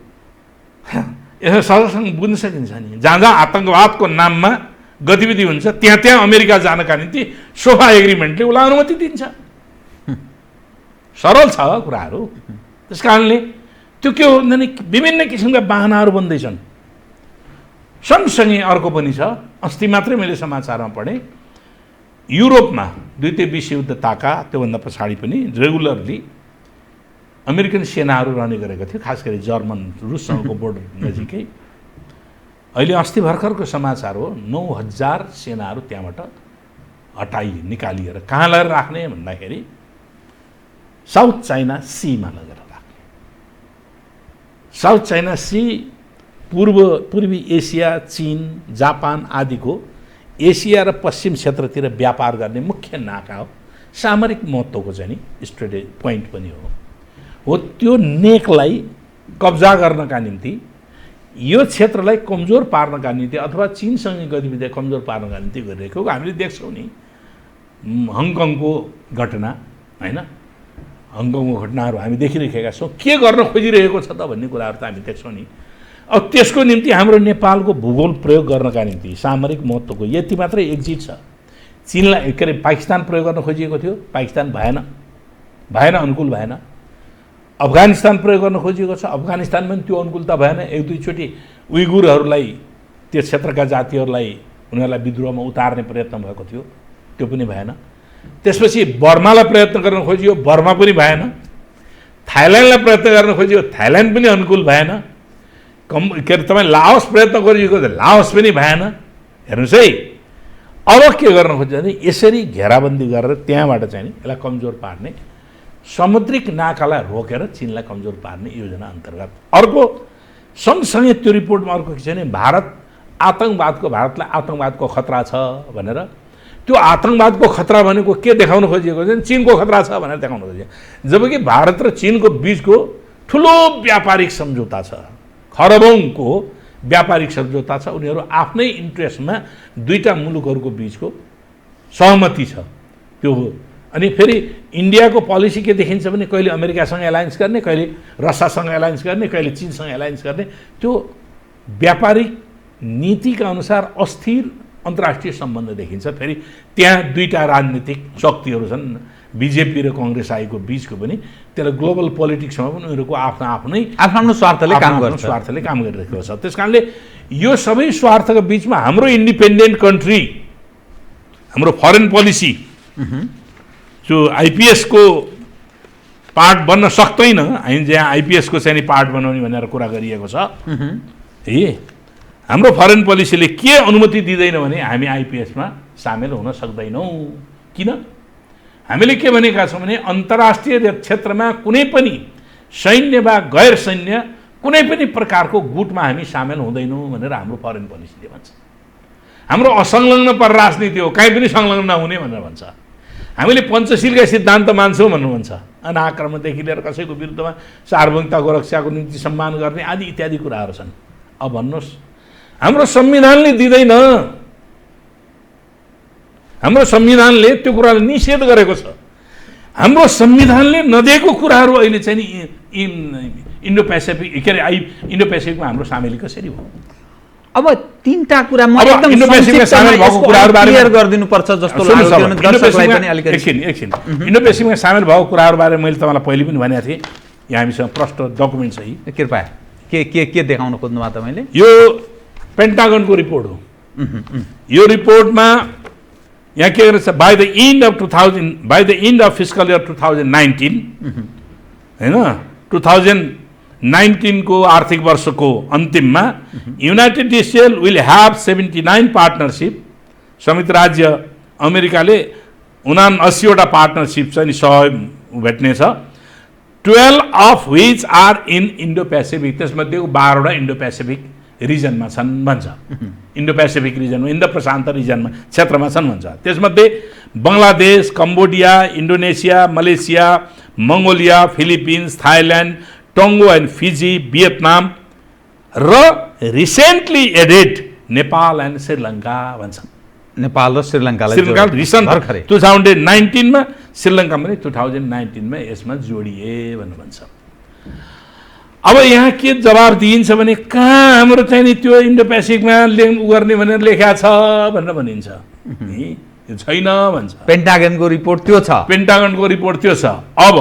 यसो सरलसँग बुझ्न सकिन्छ नि। जहाँ जहाँ आतंकवादको नाममा गतिविधि हुन्छ त्यहाँ अमेरिका जानका निम्ति सोफा एग्रिमेन्टले उसलाई अनुमति दिन्छ। सरल छ कुराहरू। त्यस कारणले त्यो के हो भने विभिन्न किसिमका बाहनाहरू बन्दैछन्। सँगसँगै अर्को पनि छ, अस्ति मात्रै मैले समाचारमा पढेँ, युरोपमा द्वितीय विश्वयुद्ध ताका त्योभन्दा पछाडि पनि रेगुलरली अमेरिकन सेनाहरू रहने गरेका थियो, खास गरी जर्मन रुससँगको बोर्डर नजिकै। अहिले अस्ति भर्खरको समाचार हो, 9000 सेनाहरू त्यहाँबाट निकालिएर कहाँ लगेर राख्ने भन्दाखेरि साउथ चाइना सीमा लगेर राख्ने। साउथ चाइना सी पूर्वी एसिया, चीन, जापान आदिको एसिया र पश्चिम क्षेत्रतिर व्यापार गर्ने मुख्य नाका हो। सामरिक महत्त्वको चाहिँ नि स्ट्रेटेजी पोइन्ट पनि हो। त्यो नेकलाई कब्जा गर्नका निम्ति, यो क्षेत्रलाई कमजोर पार्नका निम्ति अथवा चीनसँग गतिविधि कमजोर पार्नका निम्ति गरिरहेको हामीले देख्छौँ नि। हङकङको घटना हैन, हङकङको घटनाहरू हामी देखिरहेका छौँ। के गर्न खोजिरहेको छ त भन्ने कुराहरू त हामी देख्छौँ नि। अब त्यसको निम्ति हाम्रो नेपालको भूगोल प्रयोग गर्नका निम्ति सामरिक महत्त्वको यति मात्रै एक्जिट छ। चीनलाई के अरे पाकिस्तान प्रयोग गर्न खोजिएको थियो, पाकिस्तान भएन, अनुकूल भएन। अफगानिस्तान प्रयोग गर्न खोजिएको छ, अफगानिस्तान पनि त्यो अनुकूलता भएन। एक दुईचोटि उइगुरहरूलाई, त्यो क्षेत्रका जातिहरूलाई उनीहरूलाई विद्रोहमा उतार्ने प्रयत्न भएको थियो, त्यो पनि भएन। त्यसपछि बर्मालाई प्रयत्न गर्न खोजियो, बर्मा पनि भएन। थाइल्यान्डलाई प्रयत्न गर्न खोजियो, थाइल्यान्ड पनि अनुकूल भएन। के अरे तपाईँ लाओस प्रयत्न गरिएको थियो, लाओस पनि भएन। हेर्नुहोस् है, अब के गर्न खोज्छ भने यसरी घेराबन्दी गरेर त्यहाँबाट चाहिँ नि यसलाई कमजोर पार्ने, समुद्रिक नाकालाई रोकेर चीनलाई कमजोर पार्ने योजना अन्तर्गत। अर्को सँगसँगै त्यो रिपोर्टमा अर्को के छ भने भारतलाई आतंकवादको खतरा छ भनेर, त्यो आतंकवादको खतरा भनेको के देखाउन खोजिएको छ? चीनको खतरा छ भनेर देखाउन खोजिएको। जबकि भारत र चीनको बीचको ठुलो व्यापारिक सम्झौता छ, खरबौंको व्यापारिक सम्झौता छ। उनीहरू आफ्नै इन्ट्रेस्टमा दुईटा मुलुकहरूको बीचको सहमति छ त्यो हो। अनि फेरि इन्डियाको पोलिसी के देखिन्छ भने कहिले अमेरिकासँग एलायन्स गर्ने, कहिले रसियासँग एलायन्स गर्ने, कहिले चीनसँग एलायन्स गर्ने। त्यो व्यापारिक नीतिका अनुसार अस्थिर अन्तर्राष्ट्रिय सम्बन्ध देखिन्छ। फेरि त्यहाँ दुईटा राजनीतिक शक्तिहरू छन्, बीजेपी र कांग्रेस आएको बीचको पनि। त्यसलाई ग्लोबल पोलिटिक्समा पनि उनीहरूको आफ्नो स्वार्थले काम गरिरहेको छ। त्यस कारणले यो सबै स्वार्थको बीचमा हाम्रो इन्डिपेन्डेन्ट कन्ट्री, हाम्रो फरेन पोलिसी जो आइपिएसको पार्ट बन्न सक्दैन, हामी जहाँ आइपिएसको चाहिँ पार्ट बनाउने भनेर कुरा गरिएको छ। हाम्रो फरेन पोलिसीले के अनुमति दिँदैन भने हामी आइपिएसमा सामेल हुन सक्दैनौँ। किन? हामीले के भनेका छौँ भने अन्तर्राष्ट्रिय क्षेत्रमा कुनै पनि सैन्य वा गैर सैन्य कुनै पनि प्रकारको गुटमा हामी सामेल हुँदैनौँ भनेर हाम्रो फरेन पोलिसीले भन्छ। हाम्रो असंलग्न पर राजनीति हो, कहीँ पनि संलग्न नहुने भनेर भन्छ। हामीले पञ्चशीलका सिद्धान्त मान्छौँ भन्नुहुन्छ। अनाक्रमणदेखि लिएर कसैको विरुद्धमा सार्वभौमिकताको रक्षाको निम्ति सम्मान गर्ने आदि इत्यादि कुराहरू छन्। अब भन्नुहोस्, हाम्रो संविधानले दिँदैन, हाम्रो संविधानले त्यो कुरालाई निषेध गरेको छ। हाम्रो संविधानले नदिएको कुराहरू अहिले चाहिँ नि इन्डो पेसिफिक के अरे इन्डो पेसिफिकमा हाम्रो सामेल कसरी भयो? अब तीनटा कुरा म अब एकदम इन्डो पेसिफिकमा सामेल भएको कुराहरुबारे क्लियर गरिदिनु पर्छ जस्तो लाग्यो किनभने दर्शकलाई पनि अलिकति एकछिन इन्डो पेसिफिकमा सामेल भएको कुराहरुबारे मैले तपाईलाई पहिले पनि भनेको थिएँ, यहाँ हामीसँग प्रष्ट डकुमेन्ट छ। कृपया के देखाउन खोज्नु भयो तपाईले? यो पेन्टागनको रिपोर्ट हो। यो रिपोर्टमा यहाँ के गरेछ, by the end of fiscal year 2019 हैन 2019 को आर्थिक वर्षको अन्तिममा united states will have 79 partnership, संयुक्त राज्य अमेरिकाले 79 वटा पार्टनरशिप चाहिँ सहयोग भेट्नेछ। 12 of which are in Indo Pacific, त्यसमध्येको 12 वटा इन्डो पेसिफिक रिजनमा छन् भन्छ। इन्डो पेसिफिक रिजनमा, इन्डो प्रशान्त रिजनमा क्षेत्रमा छन् भन्छ। त्यसमध्ये Bangladesh, Cambodia, Indonesia, Malaysia, Mongolia, Philippines, Thailand, Tonga and Fiji, Vietnam र recently added Nepal and Sri Lanka भन्छन्। नेपाल र श्रीलङ्कालाई श्रीलङ्का रिसेन्ट 2019 मा, श्रीलङ्का पनि 2019 मा यसमा जोडिए भनेर भन्छ। अब यहाँ के जवाब दिइन्छ भने कहाँ हाम्रो चाहिँ नि त्यो इन्डो पेसिफिकमा गर्ने भनेर लेखा छ भनेर भनिन्छ। त्यो छैन भन्छ। पेन्टागनको रिपोर्ट त्यो छ। पेन्टागनको रिपोर्ट त्यो छ। अब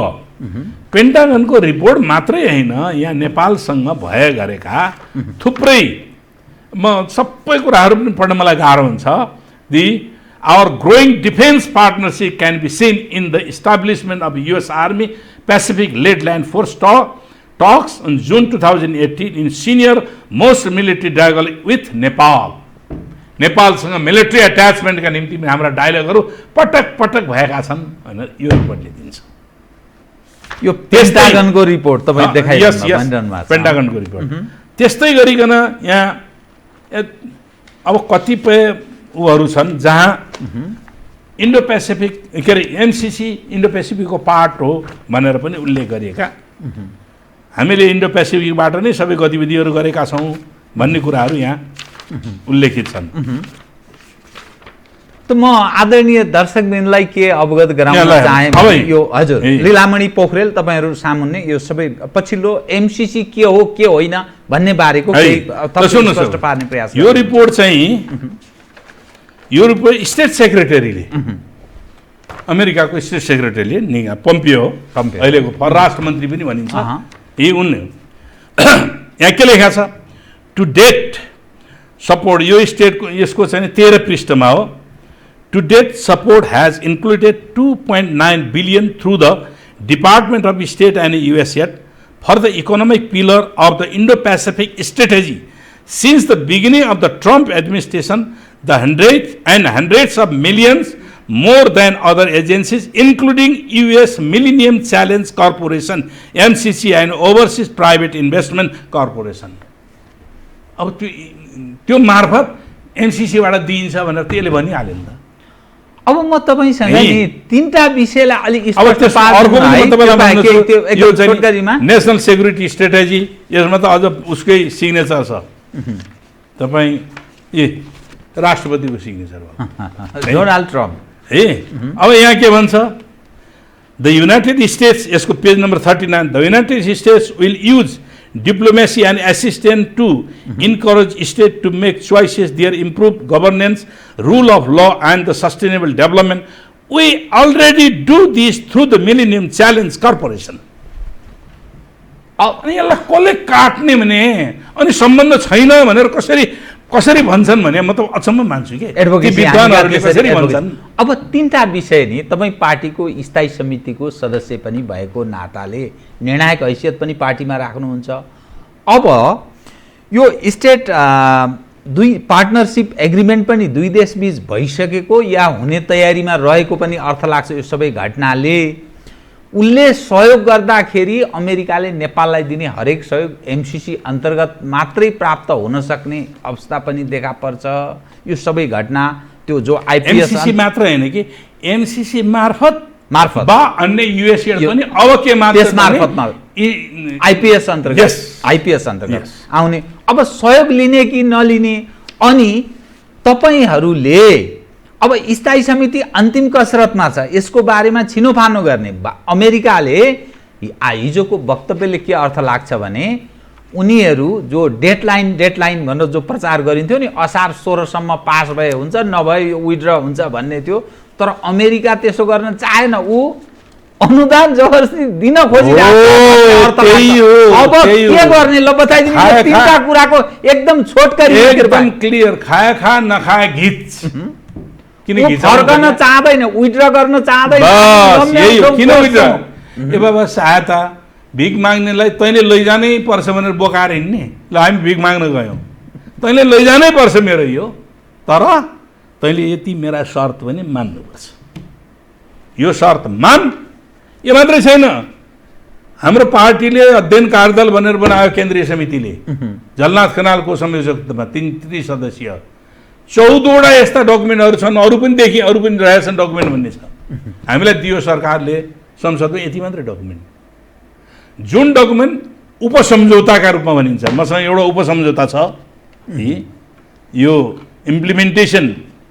पेन्टागनको रिपोर्ट मात्रै होइन, यहाँ नेपालसँग भए गरेका थुप्रै, म सबै कुराहरू पनि पढ्न मलाई गाह्रो हुन्छ। Our growing defense partnership can be seen in the establishment of US Army Pacific Led Land Force talks in June 2018 in senior most military dialogue with Nepal. नेपालसँग मिलिट्री अट्याचमेन्टका निम्ति हाम्रा डायलगहरू पटक पटक भएका छन् भनेर यो रिपोर्टले दिन्छ। यो पेन्टागनको रिपोर्ट तपाईँ देखाइदिनु भनिरहनु भएको छ। पेन्टागनको रिपोर्ट त्यस्तै गरिकन यहाँ अब कतिपय उहरू छन् जहाँ इन्डो पेसिफिक के अरे एमसिसी इन्डो पेसिफिकको पार्ट हो भनेर पनि उल्लेख गरिएका, हामीले इन्डो पेसिफिकबाट नै सबै गतिविधिहरू गरेका छौँ भन्ने कुराहरू यहाँ उल्लेखित छन्। त म आदरणीय दर्शकबिनलाई के अवगत गराउन चाहे यो हजुर लीलामणि पोखरेल तपाईहरु सामुन्ने यो सबै पछिल्लो एमसिसी के हो के होइन भन्ने बारेको केही स्पष्ट पार्ने प्रयास। यो रिपोर्ट चाहिँ यो रिपोर्ट स्टेट सेक्रेटरीले अमेरिकाको स्टेट सेक्रेटरीले पोम्पियो अहिलेको परराष्ट्र मन्त्री पनि भनिन्छ यही उनले यहाँ के लेखा छ टु डेट सपोर्ट यो स्टेटको यसको चाहिँ 13 पृष्ठमा हो। To date, support has included 2.9 billion through the Department of State and USAID for the economic pillar of the Indo-Pacific strategy. Since the beginning of the Trump administration, the hundreds of millions more than other agencies, including US Millennium Challenge Corporation, MCC, and Overseas Private Investment Corporation. अब त्यो मार्फत एमसीसीबाट दिइन्छ भनेर त्यसले भनिहाल्यो नि त। अब म तपाईसँग नि तीनटा विषयलाई अलि स्पष्ट पार्दिनुमा नेशनल सेक्युरिटी स्ट्रेटेजी यसमा त अझ उसकै सिग्नेचर छ तपाईँ ए राष्ट्रपतिको सिग्नेचर हो डोनाल्ड ट्रम्प है। अब यहाँ के भन्छ द युनाइटेड स्टेट्स यसको page number 39 the United states will use diplomacy and assistance to encourage states to make choices there, improve governance, rule of law, and the sustainable development. We already do this through the Millennium Challenge Corporation. अनि यसलाई कसले काट्ने भने अनि सम्बन्ध छैन भनेर कसरी भन्छन् भने म त अचम्म मान्छु के विद्वानहरूले कसरी भन्छन्। अब तीनटा विषय नि तपाईँ पार्टीको स्थायी समितिको सदस्य पनि भएको नाताले निर्णायक हैसियत पनि पार्टीमा राख्नुहुन्छ। अब यो स्टेट दुई पार्टनरशिप एग्रिमेन्ट पनि दुई देशबीच भइसकेको या हुने तयारीमा रहेको पनि अर्थ लाग्छ। यो सबै घटनाले उनले सहयोग गर्दाखेरि अमेरिकाले नेपाललाई दिने हरेक सहयोग एमसीसी अन्तर्गत मात्रै प्राप्त हुन सक्ने अवस्था पनि देखा पर्छ। यो सबै घटना त्यो जो आइपीएस एमसीसी मात्र हैन कि एमसीसी मार्फत बा अन्य यूएसए पनि अब के मार्फतमा आइपीएस अन्तर्गत आउने अब सहयोग लिने कि नलिने अनि तपाईहरुले अब स्थायी समिति अन्तिम कसरतमा छ यसको बारेमा छिनोफानो गर्ने। अमेरिकाले हिजोको वक्तव्यले के अर्थ लाग्छ भने उनीहरू जो डेडलाइन भनेर जो प्रचार गरिन्थ्यो नि असार 16 सम्म पास भए हुन्छ नभए विथड्र हुन्छ भन्ने थियो, तर अमेरिका त्यसो गर्न चाहेन। ऊ अनुदान जबरजस्ती दिन खोजिरहेको अब के गर्ने ल बताइदिनु। तीनटा कुराको एकदम छोटकरी एकदम क्लियर, खाए खा नखाए घिच। किन फर्कन चाहदैन, विथड्र गर्न चाहदैन। बस यही हो। किन विथड्र? ए बाबा सहायता भिख माग्नेलाई तैँले लैजानै पर्छ भनेर बोकाएर हिँड्ने। ल हामी भिख माग्न गयौँ, तैँले लैजानै पर्छ मेरो यो, तर तैँले यति मेरा शर्त पनि मान्नुपर्छ। यो शर्त मान। यो मात्रै छैन, हाम्रो पार्टीले अध्ययन कार्यदल भनेर बनायो केन्द्रीय समितिले, झलनाथ खनालको संयोजकत्वमा 3 सदस्यीय 14वटा यस्ता डकुमेन्टहरू छन्, अरू पनि रहेछन् डकुमेन्ट भन्ने छ। हामीलाई दियो सरकारले संसदमा यति मात्रै डकुमेन्ट, जुन डकुमेन्ट उपसम्झौताका रूपमा भनिन्छ। मसँग एउटा उपसम्झौता छ, यो इम्प्लिमेन्टेसन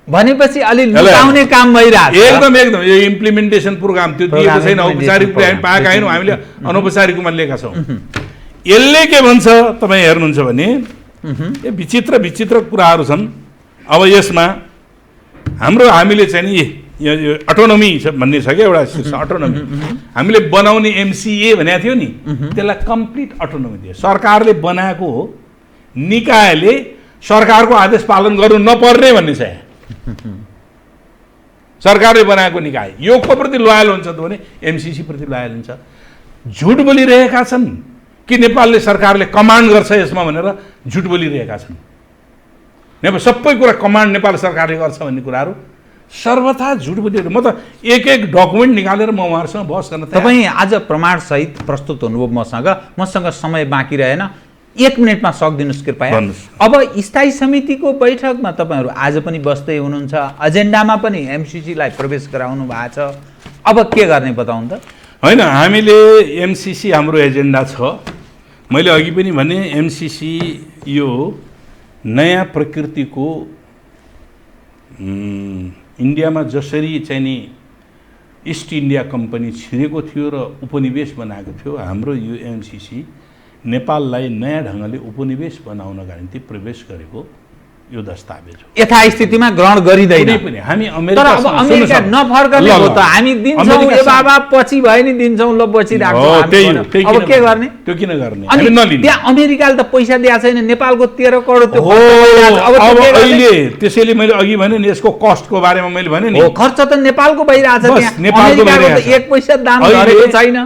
भनेपछि अलि लुकाउने काम भइरहेछ। एकदम यो इम्प्लिमेन्टेसन प्रोग्राम त्यो दिएको छैन। औपचारिक रूपले हामी पाएका छैनौँ, हामीले अनौपचारिक रूपमा लिएका छौँ। यसले के भन्छ तपाईँ हेर्नुहुन्छ भने यो विचित्र कुराहरू छन्। अब यसमा हामीले चाहिँ नि यो अटोनोमी भन्ने छ क्या, एउटा अटोनोमी हामीले बनाउने MCA भनेको थियो नि, त्यसलाई कम्प्लिट अटोनोमी दियो। सरकारले बनाएको हो, निकायले सरकारको आदेश पालन गर्नु नपर्ने भन्ने छ। सरकारले बनाएको निकाय यो को प्रति लोयल हुन्छ त भने MCC प्रति लोयल हुन्छ। झुट बोलिरहेका छन् कि नेपालले सरकारले कमान्ड गर्छ यसमा भनेर झुट बोलिरहेका छन्। नेपाल सबै कुरा कमान्ड नेपाल सरकारले गर्छ भन्ने कुराहरू सर्वथा झुट बोलिरहेको। म त एक डकुमेन्ट निकालेर म उहाँहरूसँग बहस गर्न तयार। तपाईँ आज प्रमाणसहित प्रस्तुत हुनुभयो मसँग समय बाँकी रहेन, 1 मिनटमा सक्दिनुहोस् कृपया। अब स्थायी समितिको बैठकमा तपाईँहरू आज पनि बस्दै हुनुहुन्छ, एजेन्डामा पनि MCCलाई प्रवेश गराउनु भएको छ, अब के गर्ने बताउनु त? होइन, हामीले MCC हाम्रो एजेन्डा छ। मैले अघि पनि भने MCC यो नयाँ प्रकृतिको इन्डियामा जसरी चाहिँ नि इस्ट इन्डिया कम्पनी छिरेको थियो र उपनिवेश बनाएको थियो, हाम्रो यो MCC नेपाललाई नयाँ ढङ्गले उपनिवेश बनाउनका निम्ति प्रवेश गरेको यो दस्तावेज हो। यथास्थितिमा ग्रहण गरिँदैन पनि हामी अमेरिका नफर्कने हो त हामी दिन्छौँ। ए बाबा पछि भयो नि दिन्छौँ, ल बसिरहेको अब के गर्ने? त्यो किन गर्ने? त्यहाँ अमेरिकाले त पैसा दिएको छैन, नेपालको 13 करोड त्यो अब अहिले त्यसैले मैले अघि भने नि यसको कस्टको बारेमा मैले भने नि, खर्च त नेपालको भइरहेछ, नेपालको 1 पैसा दाम गरेको छैन।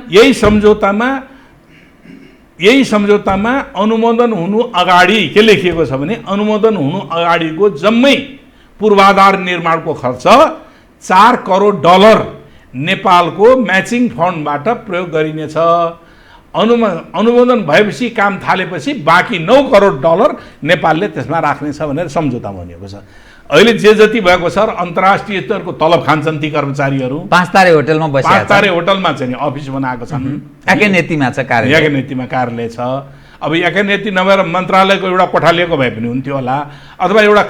यही सम्झौतामा अनुमोदन हुनु अगाडि के लेखिएको छ भने अनुमोदन हुनु अगाडिको जम्मै पूर्वाधार निर्माणको खर्च $4 करोड नेपालको म्याचिङ फन्डबाट प्रयोग गरिनेछ। अनुमोदन भएपछि काम थालेपछि बाँकी $9 करोड नेपालले त्यसमा राख्नेछ भनेर सम्झौता बनिएको छ। अहिले जे जति भएको छ अन्तर्राष्ट्रिय स्तरको तलब खान्छन् ती कर्मचारीहरू। 5 तारे होटलमा बसेका छन्, 5 तारे होटलमा चाहिँ अफिस बनाएको छन्, याकेनेतीमा छ कार्यालय, याकेनेतीमा कार्यालय छ। अब याकेनेती नभएर मन्त्रालयको एउटा कोठा लिएको भए पनि हुन्थ्यो होला, अथवा एउटा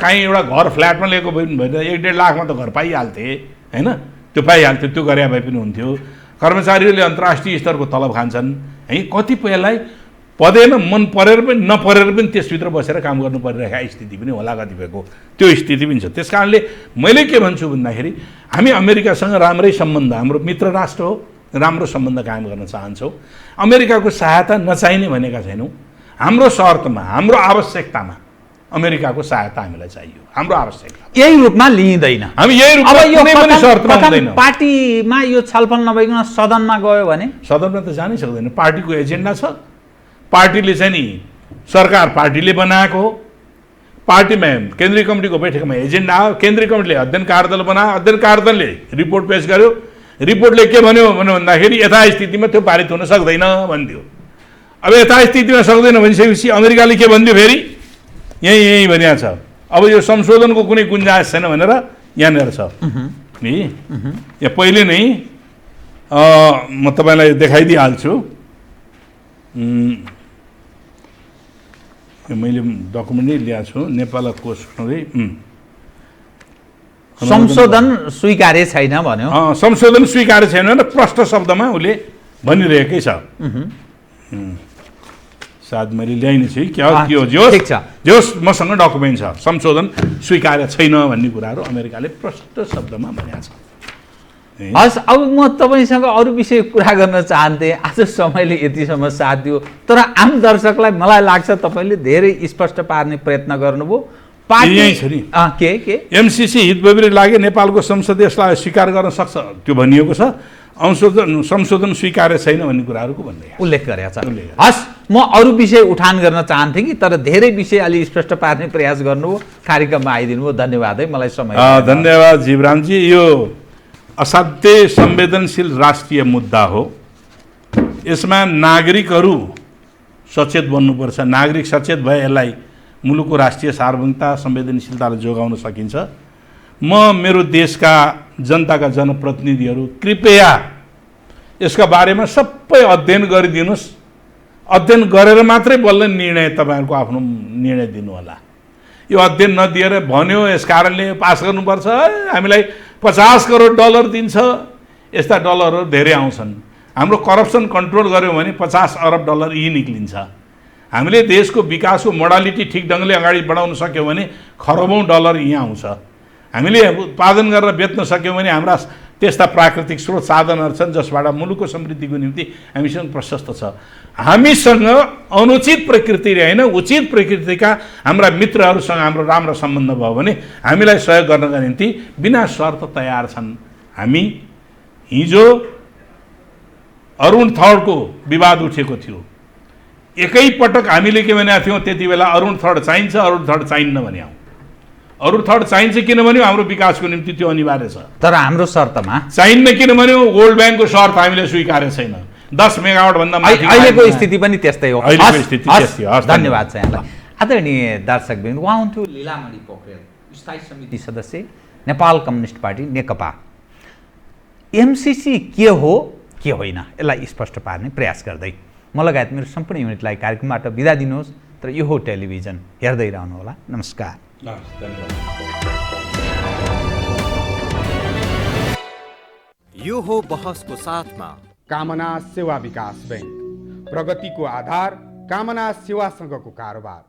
घर फ्ल्याटमा लिएको भए पनि 1-1.5 लाखमा त घर पाइहाल्थे हैन, त्यो पाइहाल्थ्यो, त्यो गरे भए पनि हुन्थ्यो। कर्मचारीहरूले अन्तर्राष्ट्रिय स्तरको तलब खान्छन् है, कतिपयलाई पदेन मन परेर पनि नपरेर पनि त्यसभित्र बसेर काम गर्नु परिरहेको स्थिति पनि होला, कतिपयको त्यो स्थिति पनि छ। त्यस कारणले मैले के भन्छु भन्दाखेरि हामी अमेरिकासँग राम्रै सम्बन्ध, हाम्रो मित्र राष्ट्र हो, राम्रो सम्बन्ध कायम गर्न चाहन्छौँ। अमेरिकाको सहायता नचाहिने भनेका छैनौँ, हाम्रो शर्तमा, हाम्रो आवश्यकतामा अमेरिकाको सहायता हामीलाई चाहियो, हाम्रो आवश्यकता यही रूपमा लिइँदैन। हामी यही रूपमा कुनै पनि शर्तमा हुँदैन। पार्टीमा यो छलफल नभइकन सदनमा गयो भने सदनमा त जानै सक्दैन। पार्टीको एजेन्डा छ, पार्टीले चाहिँ नि सरकार पार्टीले बनाएको हो, पार्टीमा केन्द्रीय कमिटीको बैठकमा एजेन्डा आयो, केन्द्रीय कमिटीले अध्ययन कार्यदल बनायो, अध्ययन कार्यदलले रिपोर्ट पेश गर्यो, रिपोर्टले के भन्यो भन्दाखेरि यथास्थितिमा त्यो पारित हुन सक्दैन भनिदियो। अब यथास्थितिमा सक्दैन भनिसकेपछि अमेरिकाले के भनिदियो फेरि यही भनिएको छ। अब यो संशोधनको कुनै गुन्जाइस छैन भनेर यहाँनिर छ नि। यहाँ पहिले नै म तपाईँलाई देखाइदिइहाल्छु, मैले डकुमेन्टै ल्याएको छु। नेपाल कोष संशोधन स्वीकार्य छैन भन्यो, संशोधन स्वीकार्य छैन र प्रष्ट शब्दमा उसले भनिरहेकै छ। सायद मैले ल्याइने छु के हो ठिक छ। जोस् मसँग डकुमेन्ट छ, संशोधन स्वीकार्य छैन भन्ने कुराहरू अमेरिकाले प्रष्ट शब्दमा भनेको छ। हस्, अब म तपाईँसँग अरू विषय कुरा गर्न चाहन्थेँ। आज समयले यतिसम्म साथ दियो, तर आम दर्शकलाई मलाई लाग्छ तपाईँले धेरै स्पष्ट पार्ने प्रयत्न गर्नुभयो। पार्टी यही छ नि के एमसिसी हितबेबीले लागे नेपालको संसदीय यसलाई स्वीकार गर्न सक्छ त्यो भनिएको छ। संशोधन स्वीकार्य छैन भन्ने कुराहरूको भन्दै उल्लेख गरेको छ। हस्, म अरू विषय उठान गर्न चाहन्थेँ कि तर धेरै विषय अलि स्पष्ट पार्ने प्रयास गर्नुभयो, कार्यक्रममा आइदिनु भयो। धन्यवाद है, मलाई समय। धन्यवाद जीवरामजी। यो असाध्यै संवेदनशील राष्ट्रिय मुद्दा हो। यसमा नागरिकहरू सचेत बन्नुपर्छ। नागरिक सचेत भए यसलाई मुलुकको राष्ट्रिय सार्वभौमिकता संवेदनशीलतालाई जोगाउन सकिन्छ। म मेरो देशका जनताका जनप्रतिनिधिहरू कृपया यसका बारेमा सबै अध्ययन गरिदिनुहोस्। अध्ययन गरेर मात्रै बल्ल निर्णय तपाईँहरूको आफ्नो निर्णय दिनु होला। यो अध्ययन नदिएर भन्यो यस कारणले पास गर्नुपर्छ, हामीलाई 50 करोड डलर दिन्छ, यस्ता डलरहरू धेरै आउँछन्। हाम्रो करप्सन कन्ट्रोल गऱ्यौँ भने 50 अरब डलर यही निक्लिन्छ। हामीले देशको विकासको मोडालिटी ठिक ढङ्गले अगाडि बढाउन सक्यौँ भने खरबौँ डलर यहाँ आउँछ। हामीले उत्पादन गरेर बेच्न सक्यौँ भने हाम्रा त्यस्ता प्राकृतिक स्रोत साधनहरू छन् जसबाट मुलुकको समृद्धिको निम्ति हामीसँग प्रशस्त छ। हामीसँग अनुचित प्रकृतिले होइन उचित प्रकृतिका हाम्रा मित्रहरूसँग हाम्रो राम्रो सम्बन्ध भयो भने हामीलाई सहयोग गर्नका निम्ति बिना शर्त तयार छन्। हामी हिजो अरुण थर्डको विवाद उठेको थियो, एकैपटक हामीले के भनेका थियौँ त्यति बेला अरुण थर्ड चाहिन्छ, अरुण थर्ड चाहिन्न भन्यौँ। अरुण थर्ड चाहिन्छ किनभने हाम्रो विकासको निम्ति त्यो अनिवार्य छ, तर हाम्रो शर्तमा चाहिन्न किनभने वर्ल्ड ब्याङ्कको शर्त हामीले स्वीकार्य छैन। 10 मेगावाट भन्दा माथि अहिलेको स्थिति पनि त्यस्तै हो। अहिलेको स्थिति त्यस्तै हो। धन्यवाद छ यहाँलाई। आदरणीय दर्शकवृन्द, उहाँ हुनुहुन्थ्यो लीलामणि पोखरेल, स्थायी समिति सदस्य, नेपाल कम्युनिस्ट पार्टी नेकपा। एमसिसी के हो के होइन यसलाई स्पष्ट पार्ने प्रयास गर्दै म लगायत मेरो सम्पूर्ण युनिटलाई कार्यक्रमबाट बिदा दिनुहोस्। तर यो हो टेलिभिजन, हेर्दै रहनुहोला। नमस्कार। यो हो बहसको साथमा कामना सेवा विकास बैंक, प्रगतिको आधार कामना सेवासँगको कारोबार।